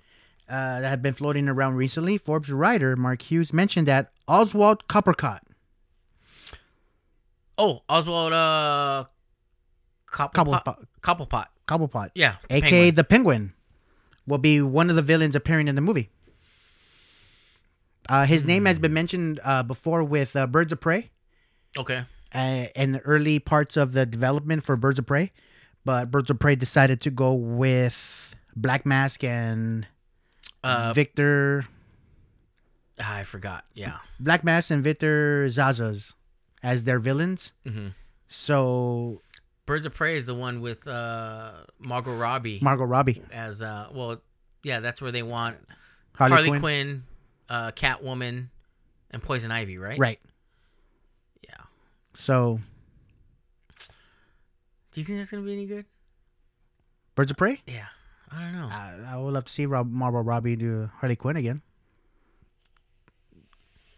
S2: that have been floating around recently, Forbes writer Mark Hughes mentioned that Oswald Coppercott.
S1: Oh, Oswald Cobblepot. Yeah.
S2: a.k.a.
S1: Penguin.
S2: the Penguin, will be one of the villains appearing in the movie. His name has been mentioned before with Birds of Prey.
S1: Okay.
S2: In the early parts of the development for Birds of Prey, but Birds of Prey decided to go with Black Mask and Victor.
S1: I forgot. Yeah.
S2: Black Mask and Victor Zazas as their villains.
S1: Mm-hmm.
S2: So
S1: Birds of Prey is the one with Margot Robbie as yeah, that's where they want Harley Quinn, Catwoman, and Poison Ivy, right?
S2: Right.
S1: Yeah.
S2: So
S1: do you think that's gonna be any good?
S2: Birds of Prey?
S1: Yeah. I don't know.
S2: I would love to see Margot Robbie do Harley Quinn again.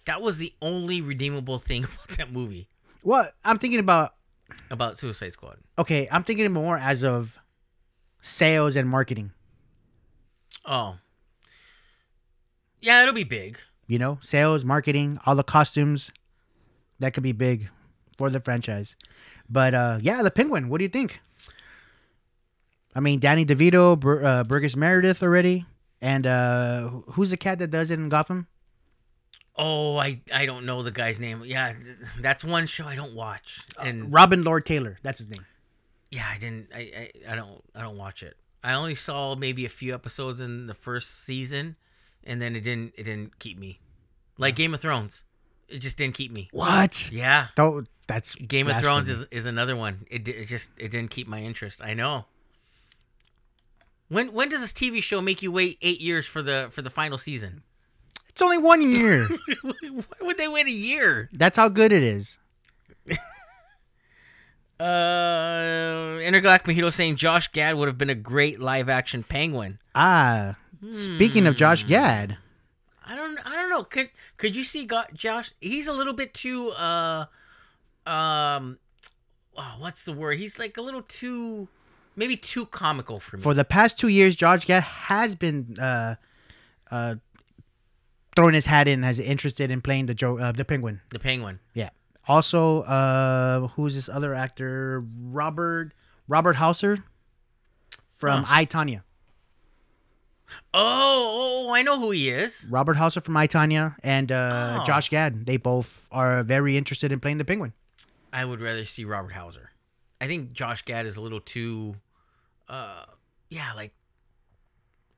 S1: That was the only redeemable thing about that movie.
S2: Well, I'm thinking about
S1: Suicide Squad.
S2: Okay, I'm thinking more as of sales and marketing.
S1: Oh. Yeah, it'll be big.
S2: Sales, marketing, all the costumes. That could be big for the franchise. But yeah, the Penguin. What do you think? I mean, Danny DeVito, Burgess Meredith already, and who's the cat that does it in Gotham?
S1: Oh, I don't know the guy's name. Yeah, that's one show I don't watch. And
S2: Robin Lord Taylor, that's his name.
S1: Yeah, I don't watch it. I only saw maybe a few episodes in the first season, and then it didn't keep me. Like Game of Thrones, it just didn't keep me.
S2: What?
S1: Yeah.
S2: Oh, that's
S1: Game of Thrones is another one. It didn't keep my interest. I know. When does this TV show make you wait 8 years for the final season?
S2: It's only 1 year.
S1: Why would they wait a year?
S2: That's how good it is.
S1: Intergalactic Mojito saying Josh Gad would have been a great live action Penguin.
S2: Speaking of Josh Gad,
S1: I don't know. Could you see Josh? He's a little bit too what's the word? He's like a little too, maybe too comical for me.
S2: For the past 2 years, Josh Gad has been throwing his hat in as interested in playing the Penguin.
S1: The Penguin.
S2: Yeah. Also, who's this other actor? Robert Hauser from I, Tonya.
S1: Oh, I know who he is.
S2: Robert Hauser from I, Tonya and Josh Gad. They both are very interested in playing the Penguin.
S1: I would rather see Robert Hauser. I think Josh Gad is a little too, like,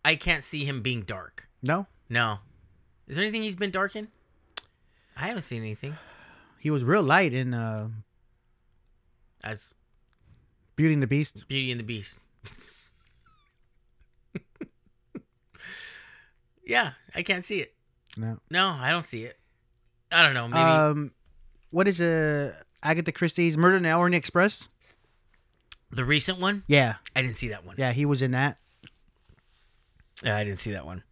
S1: I can't see him being dark.
S2: No?
S1: No. Is there anything he's been dark in? I haven't seen anything.
S2: He was real light in
S1: As
S2: Beauty and the Beast.
S1: Beauty and the Beast. Yeah, I can't see it.
S2: No,
S1: I don't see it. I don't know. Maybe
S2: what is Agatha Christie's Murder on the Orient Express?
S1: The recent one?
S2: Yeah,
S1: I didn't see that one.
S2: yeah, he was in that.
S1: Yeah, I didn't see that one.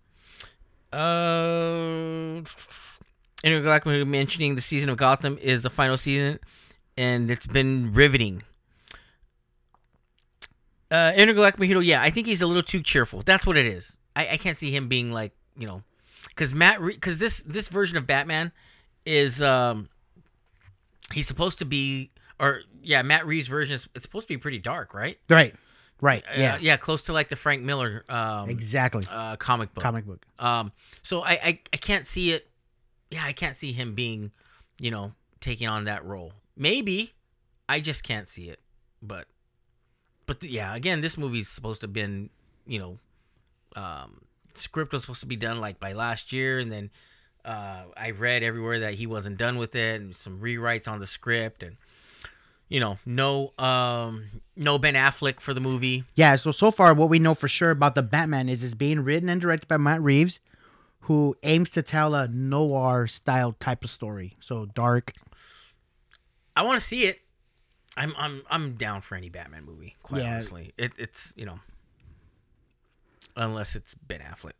S1: Intergalactic mentioning the season of Gotham is the final season, and it's been riveting. Intergalactic Mojito, yeah, I think he's a little too cheerful. That's what it is. I can't see him being like, because this version of Batman is he's supposed to be, Matt Reeves' version it's supposed to be pretty dark, right?
S2: Right. Yeah.
S1: Yeah, close to like the Frank Miller
S2: Exactly.
S1: Comic book. So I can't see it. Yeah, I can't see him being, taking on that role. Maybe, I just can't see it. But yeah, again, this movie's supposed to have been, script was supposed to be done like by last year, and then I read everywhere that he wasn't done with it, and some rewrites on the script, and no Ben Affleck for the movie.
S2: Yeah, so far what we know for sure about the Batman is it's being written and directed by Matt Reeves, who aims to tell a noir style type of story. So dark.
S1: I want to see it. I'm down for any Batman movie, quite honestly. It's unless it's Ben Affleck.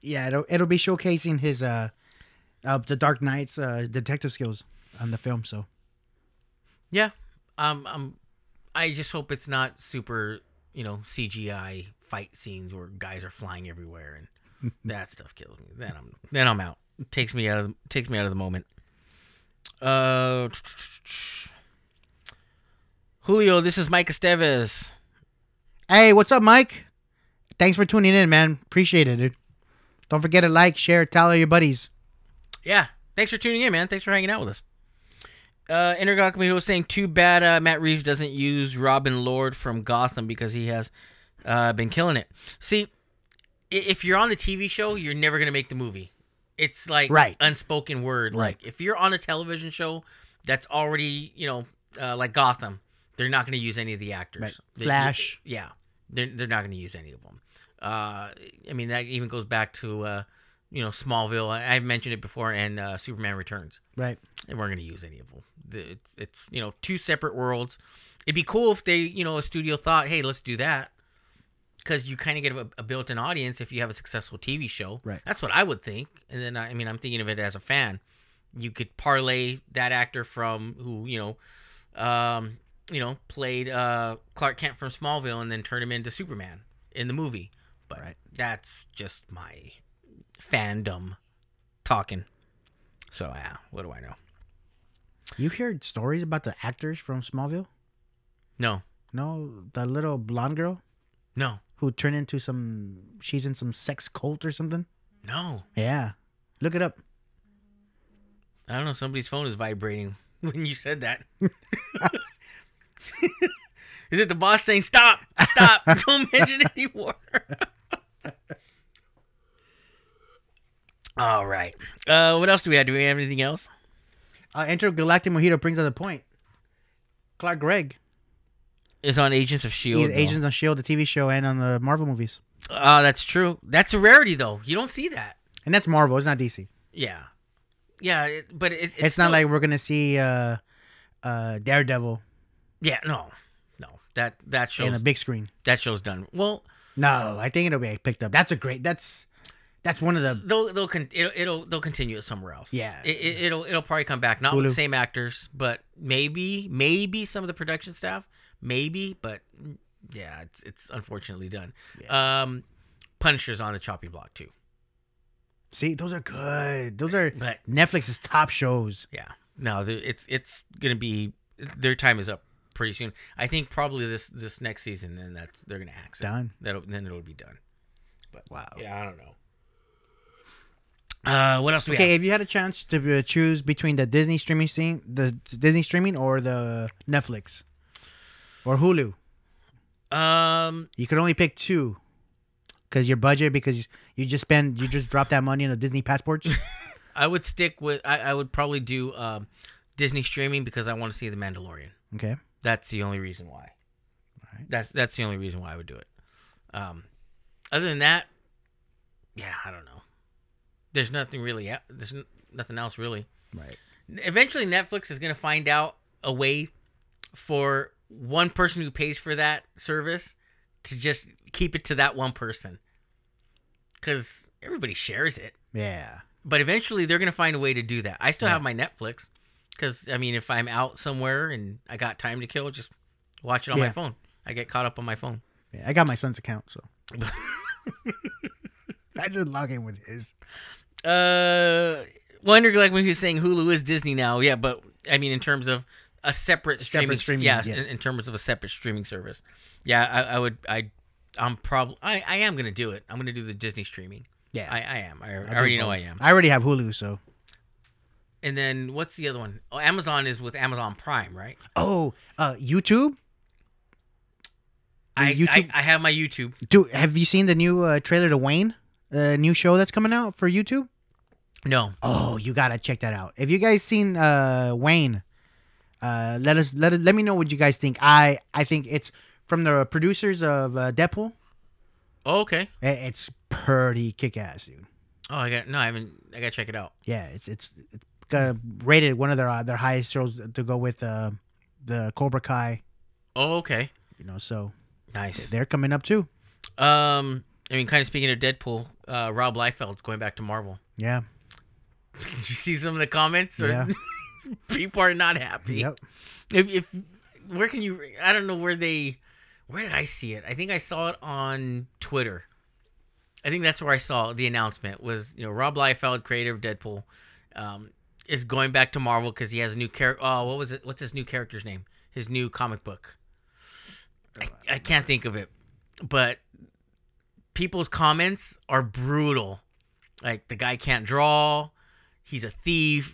S2: Yeah, it'll be showcasing his the Dark Knight's detective skills on the film. So
S1: yeah, I just hope it's not super, CGI fight scenes where guys are flying everywhere and that stuff kills me. Then I'm out. It takes me out of the moment. Julio, this is Mike Estevez.
S2: Hey, what's up, Mike? Thanks for tuning in, man. Appreciate it, dude. Don't forget to like, share, tell all your buddies.
S1: Yeah, thanks for tuning in, man. Thanks for hanging out with us. Intergalactic was saying, too bad Matt Reeves doesn't use Robin Lord from Gotham because he has been killing it. See, if you're on the TV show, you're never going to make the movie. It's like unspoken word.
S2: Right.
S1: Like if you're on a television show that's already, like Gotham, they're not going to use any of the actors.
S2: Right. Flash.
S1: They're not going to use any of them. I mean, that even goes back to, Smallville. I've mentioned it before, and Superman Returns.
S2: Right.
S1: They weren't going to use any of them. It's two separate worlds. It'd be cool if they, a studio thought, hey, let's do that. Because you kind of get a built-in audience if you have a successful TV show.
S2: Right.
S1: That's what I would think. And then, I'm thinking of it as a fan. You could parlay that actor from who, played Clark Kent from Smallville and then turn him into Superman in the movie. But that's just my fandom talking. So, what do I know?
S2: You heard stories about the actors from Smallville?
S1: No.
S2: No? The little blonde girl?
S1: No.
S2: Who turned into she's in some sex cult or something?
S1: No.
S2: Yeah. Look it up.
S1: I don't know. Somebody's phone is vibrating when you said that. Is it the boss saying, stop, don't mention it anymore? All right. What else do we have? Do we have anything else?
S2: Intergalactic Mojito brings up a point. Clark Gregg
S1: is on Agents of S.H.I.E.L.D.
S2: He's Agents of S.H.I.E.L.D., the TV show, and on the Marvel movies.
S1: That's true. That's a rarity, though. You don't see that.
S2: And that's Marvel. It's not DC.
S1: Yeah. Yeah, but
S2: it's still not like we're going to see Daredevil.
S1: Yeah, no. That show's...
S2: In a big screen.
S1: That show's done. Well...
S2: No, I think it'll be picked up. That's one of the...
S1: They'll continue it somewhere else.
S2: Yeah.
S1: It'll probably come back. Not
S2: Hulu.
S1: With the same actors, but maybe some of the production staff. Maybe, but yeah, it's unfortunately done. Yeah. Punisher's on the chopping block too.
S2: See, those are good. Those are Netflix's top shows.
S1: Yeah. No, it's gonna be, their time is up pretty soon. I think probably this next season, then they're gonna axe it.
S2: Done.
S1: Then it'll be done. But
S2: wow.
S1: Yeah, I don't know. What else do we have?
S2: Okay, if you had a chance to choose between the Disney streaming or the Netflix or Hulu, you could only pick two because your budget, because you just dropped that money on the Disney passports.
S1: I would stick with. I would probably do Disney streaming because I want to see The Mandalorian.
S2: Okay,
S1: that's the only reason why. All right. That's the only reason why I would do it. Other than that, yeah, I don't know. There's nothing really. There's nothing else really.
S2: Right.
S1: Eventually, Netflix is going to find out a way for one person who pays for that service to just keep it to that one person, because everybody shares it.
S2: Yeah.
S1: But eventually, they're going to find a way to do that. I still have my Netflix because if I'm out somewhere and I got time to kill, just watch it on my phone. I get caught up on my phone.
S2: Yeah, I got my son's account, so I just log in with his.
S1: Wonder like when he was saying Hulu is Disney now, yeah, but I mean in terms of a separate streaming, yeah. In terms of a separate streaming service, yeah, I am gonna do it. I'm gonna do the Disney streaming. Yeah, I am. I already know I am.
S2: I already have Hulu, so.
S1: And then what's the other one? Oh, Amazon is with Amazon Prime, right?
S2: Oh, YouTube.
S1: I have my YouTube.
S2: Dude, have you seen the new trailer to Wayne? The new show that's coming out for YouTube?
S1: No.
S2: Oh, you gotta check that out. If you guys seen Wayne, let me know what you guys think. I think it's from the producers of Deadpool.
S1: Oh, okay.
S2: It's pretty kick ass, dude.
S1: Oh, I gotta check it out.
S2: Yeah, it's got rated one of their highest shows to go with the Cobra Kai.
S1: Oh, okay.
S2: You know, so
S1: nice.
S2: They're coming up too.
S1: I mean, kind of speaking of Deadpool, Rob Liefeld's going back to Marvel.
S2: Yeah.
S1: Did you see some of the comments?
S2: Yeah.
S1: People are not happy.
S2: Yep.
S1: If where can you? I don't know where did I see it? I think I saw it on Twitter. I think that's where I saw the announcement. Was Rob Liefeld, creator of Deadpool, is going back to Marvel because he has a new character. Oh, what was it? What's his new character's name? His new comic book. I can't think of it, but people's comments are brutal. Like, the guy can't draw. He's a thief.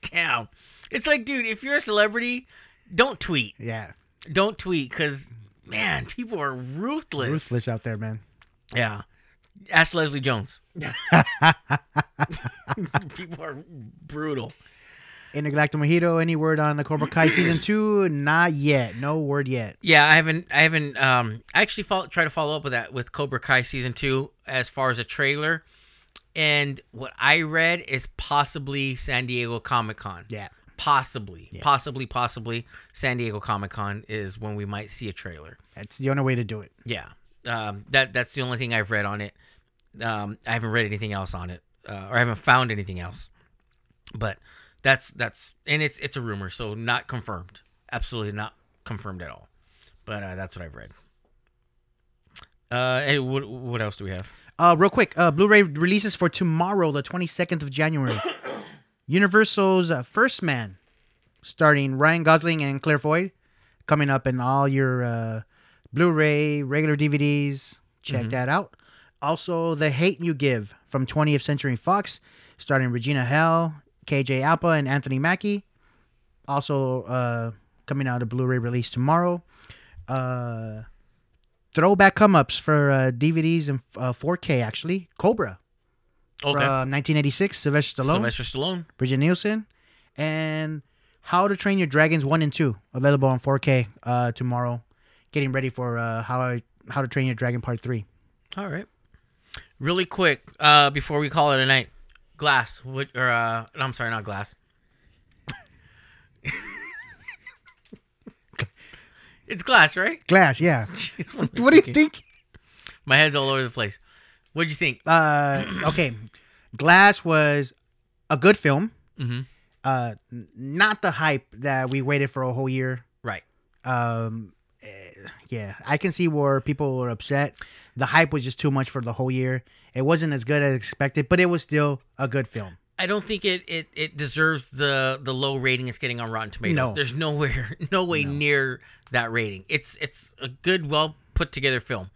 S1: Damn. It's like, dude, if you're a celebrity, don't tweet.
S2: Yeah.
S1: Don't tweet because, man, people are ruthless.
S2: Ruthless out there, man.
S1: Yeah. Ask Leslie Jones. People are brutal.
S2: Intergalactic Mojito, any word on the Cobra Kai season 2? Not yet. No word yet.
S1: Yeah, I haven't I actually tried to follow up with that with Cobra Kai season 2 as far as a trailer. And what I read is possibly San Diego Comic-Con.
S2: Yeah.
S1: Possibly San Diego Comic-Con is when we might see a trailer.
S2: That's the only way to do it.
S1: Yeah. That's the only thing I've read on it. I haven't read anything else on it. Or I haven't found anything else. But that's and it's a rumor, so not confirmed. Absolutely not confirmed at all. But that's what I've read. Hey, what else do we have?
S2: Real quick, Blu-ray releases for tomorrow, the 22nd of January. Universal's First Man, starring Ryan Gosling and Claire Foy, coming up in all your Blu-ray, regular DVDs. Check that out. Also, The Hate You Give from 20th Century Fox, starring Regina Hall, KJ Apa, and Anthony Mackie. Also coming out a Blu-ray release tomorrow. Throwback come-ups for DVDs and 4K, actually. Cobra.
S1: Okay.
S2: From 1986, Sylvester Stallone. Bridget Nielsen. And How to Train Your Dragons 1 and 2, available on 4K tomorrow. Getting ready for How to Train Your Dragon Part 3.
S1: All right. Really quick, before we call it a night. Glass. I'm sorry, not Glass. It's Glass, right?
S2: Glass, yeah. What do you think?
S1: My head's all over the place. What'd you think?
S2: Okay. Glass was a good film.
S1: Mm-hmm.
S2: Not the hype that we waited for a whole year.
S1: Right.
S2: Yeah, I can see where people were upset. The hype was just too much for the whole year. It wasn't as good as expected, but it was still a good film.
S1: I don't think it deserves the low rating it's getting on Rotten Tomatoes.
S2: No.
S1: There's no way near that rating. It's a good, well put together film,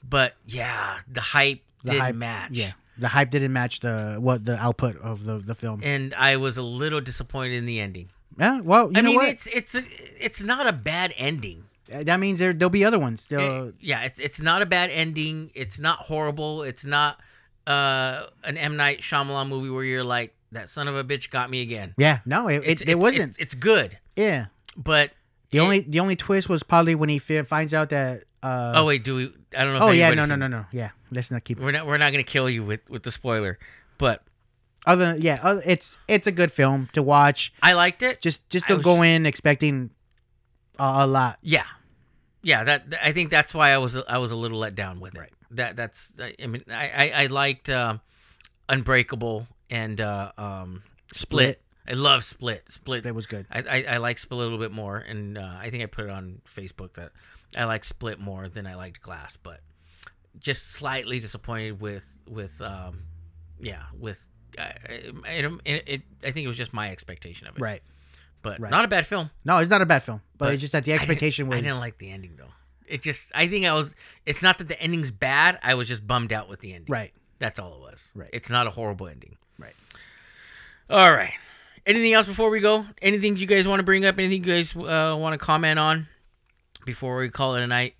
S1: but yeah, the hype didn't match.
S2: Yeah, the hype didn't match the output of the film,
S1: and I was a little disappointed in the ending.
S2: Yeah, well, you know what?
S1: It's not a bad ending.
S2: That means there'll be other ones.
S1: It's not a bad ending. It's not horrible. It's not an M. Night Shyamalan movie where you're like, that son of a bitch got me again.
S2: Yeah, no, it wasn't.
S1: It's good.
S2: Yeah,
S1: but
S2: the only twist was probably when he finds out that.
S1: Oh wait, do we? I don't know.
S2: Oh yeah, no. Yeah, let's not keep.
S1: We're not gonna kill you with the spoiler, but
S2: it's a good film to watch.
S1: I liked it.
S2: Just don't go in expecting a lot.
S1: Yeah. That I think that's why I was a little let down with it.
S2: Right.
S1: That's I mean I liked Unbreakable and Split I love Split.
S2: Split was good.
S1: I like Split a little bit more, and I think I put it on Facebook that I like Split more than I liked Glass, but just slightly disappointed with I think it was just my expectation of it.
S2: Right.
S1: But not a bad film.
S2: No, it's not a bad film, but it's just that the expectation was.
S1: I didn't like the ending though. It's not that the ending's bad. I was just bummed out with the ending.
S2: Right.
S1: That's all it was.
S2: Right.
S1: It's not a horrible ending.
S2: Right.
S1: All right. Anything else before we go? Anything you guys want to bring up? Anything you guys want to comment on before we call it a night?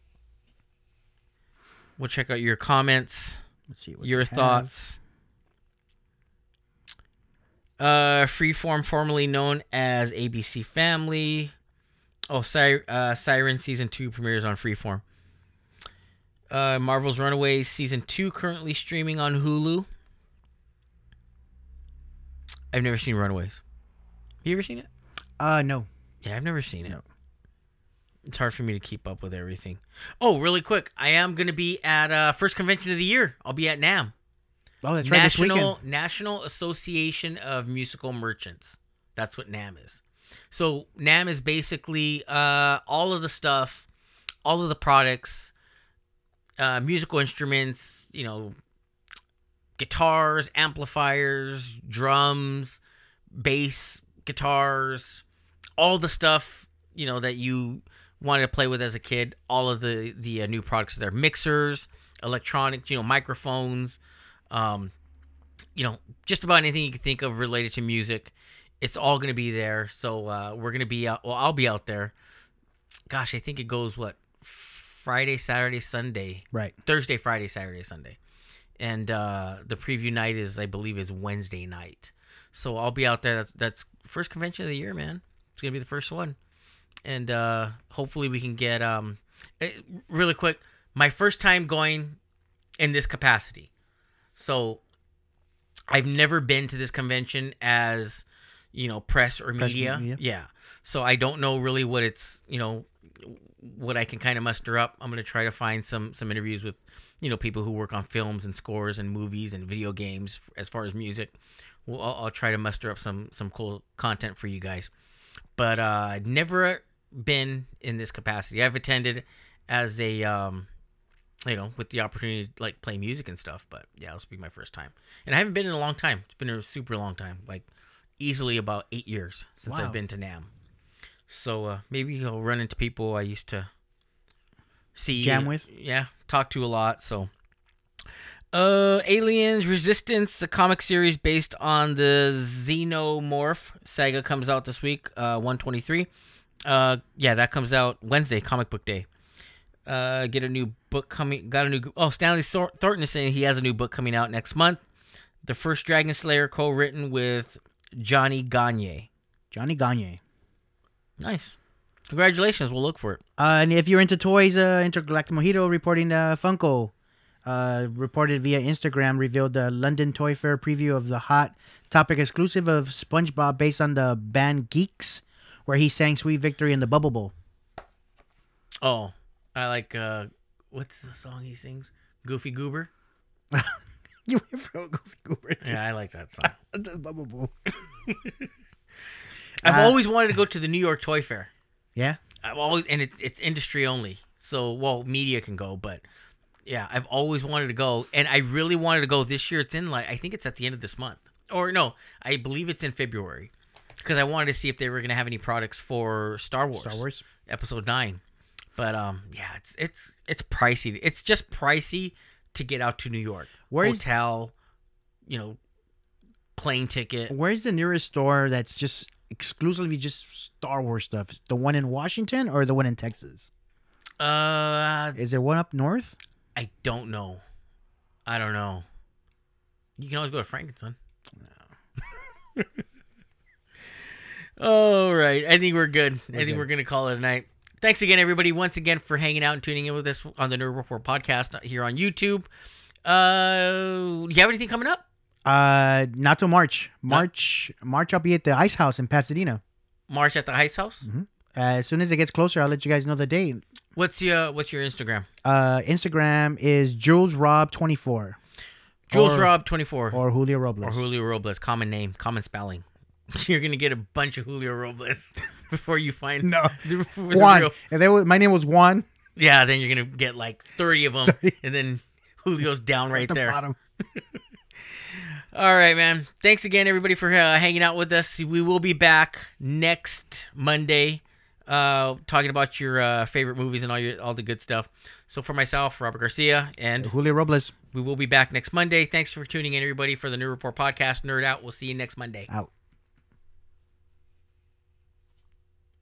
S1: We'll check out your comments.
S2: Let's see what
S1: your thoughts. Freeform, formerly known as ABC Family. Oh, Siren Season 2 premieres on Freeform. Marvel's Runaways Season 2 currently streaming on Hulu. I've never seen Runaways. You ever seen it?
S2: No.
S1: Yeah, I've never seen it.
S2: No.
S1: It's hard for me to keep up with everything. Oh, really quick. I am going to be at first convention of the year. I'll be at NAMM.
S2: Oh, that's right. This weekend.
S1: National Association of Musical Merchants. That's what NAMM is. So NAMM is basically all of the stuff, all of the products, musical instruments, guitars, amplifiers, drums, bass, guitars, all the stuff, that you wanted to play with as a kid. All of the new products there, mixers, electronics, microphones, just about anything you can think of related to music. It's all going to be there. So we're going to be out. Well, I'll be out there. Gosh, I think it goes, Friday, Saturday, Sunday.
S2: Right.
S1: Thursday, Friday, Saturday, Sunday. And the preview night I believe is Wednesday night. So I'll be out there. That's first convention of the year, man. It's going to be the first one. And hopefully we can get, really quick, my first time going in this capacity. So I've never been to this convention as, press or media. Yeah. So I don't know really what it's, what I can kind of muster up. I'm going to try to find some interviews with, people who work on films and scores and movies and video games as far as music. Well, I'll try to muster up some cool content for you guys. But I've never been in this capacity. I've attended as a, with the opportunity to play music and stuff. But yeah, this will be my first time. And I haven't been in a long time. It's been a super long time. Easily about 8 years since I've been to NAMM. So maybe I'll run into people I used to
S2: jam with.
S1: Yeah, talk to a lot. So Aliens Resistance, a comic series based on the Xenomorph saga, comes out this week, 123. That comes out Wednesday, comic book day. Get a new book coming. Stanley Thornton is saying he has a new book coming out next month. The first Dragon Slayer, co-written with Johnny Gagne.
S2: Johnny Gagne.
S1: Nice. Congratulations. We'll look for it.
S2: And if you're into toys, Intergalactic Mojito reporting Funko. Reported via Instagram, revealed the London Toy Fair preview of the Hot Topic exclusive of SpongeBob based on the band Geeks, where he sang Sweet Victory in the Bubble Bowl.
S1: Oh, I like, what's the song he sings? Goofy Goober?
S2: You went from Goofy Goober.
S1: Yeah, I like that song.
S2: The Bubble Bowl.
S1: I've always wanted to go to the New York Toy Fair.
S2: Yeah?
S1: It's industry only. So, media can go, but yeah, I've always wanted to go. And I really wanted to go this year. It's in I think it's at the end of this month. Or no, I believe it's in February. Because I wanted to see if they were going to have any products for Star Wars. Episode 9. But it's pricey. It's just pricey to get out to New York. Hotel, plane ticket.
S2: Where's the nearest store that's just exclusively just Star Wars stuff? The one in Washington or the one in Texas? Is there one up north?
S1: I don't know. I don't know. You can always go to Frankenstein. No. All right. I think we're good. I think we're going to call it a night. Thanks again, everybody, once again, for hanging out and tuning in with us on the Nerd Report podcast here on YouTube. Do you have anything coming up?
S2: Not till March. March, I'll be at the Ice House in Pasadena.
S1: March at the Ice House?
S2: Mm-hmm. As soon as it gets closer, I'll let you guys know the date.
S1: What's your Instagram?
S2: Instagram is JulesRob24.
S1: JulesRob24.
S2: Or Julio Robles.
S1: Common name, common spelling. you're gonna get a bunch of Julio Robles before you find
S2: No.
S1: the
S2: Juan.
S1: real-
S2: If they was, my name was Juan.
S1: Yeah, then you're gonna get like 30 of them, and then Julio's down right
S2: At the
S1: there.
S2: bottom.
S1: All right, man. Thanks again, everybody, for hanging out with us. We will be back next Monday, talking about your favorite movies and all the good stuff. So for myself, Robert Garcia, and
S2: Julio Robles.
S1: we will be back next Monday. Thanks for tuning in, everybody, for the New Report podcast. Nerd out. We'll see you next Monday.
S2: Out.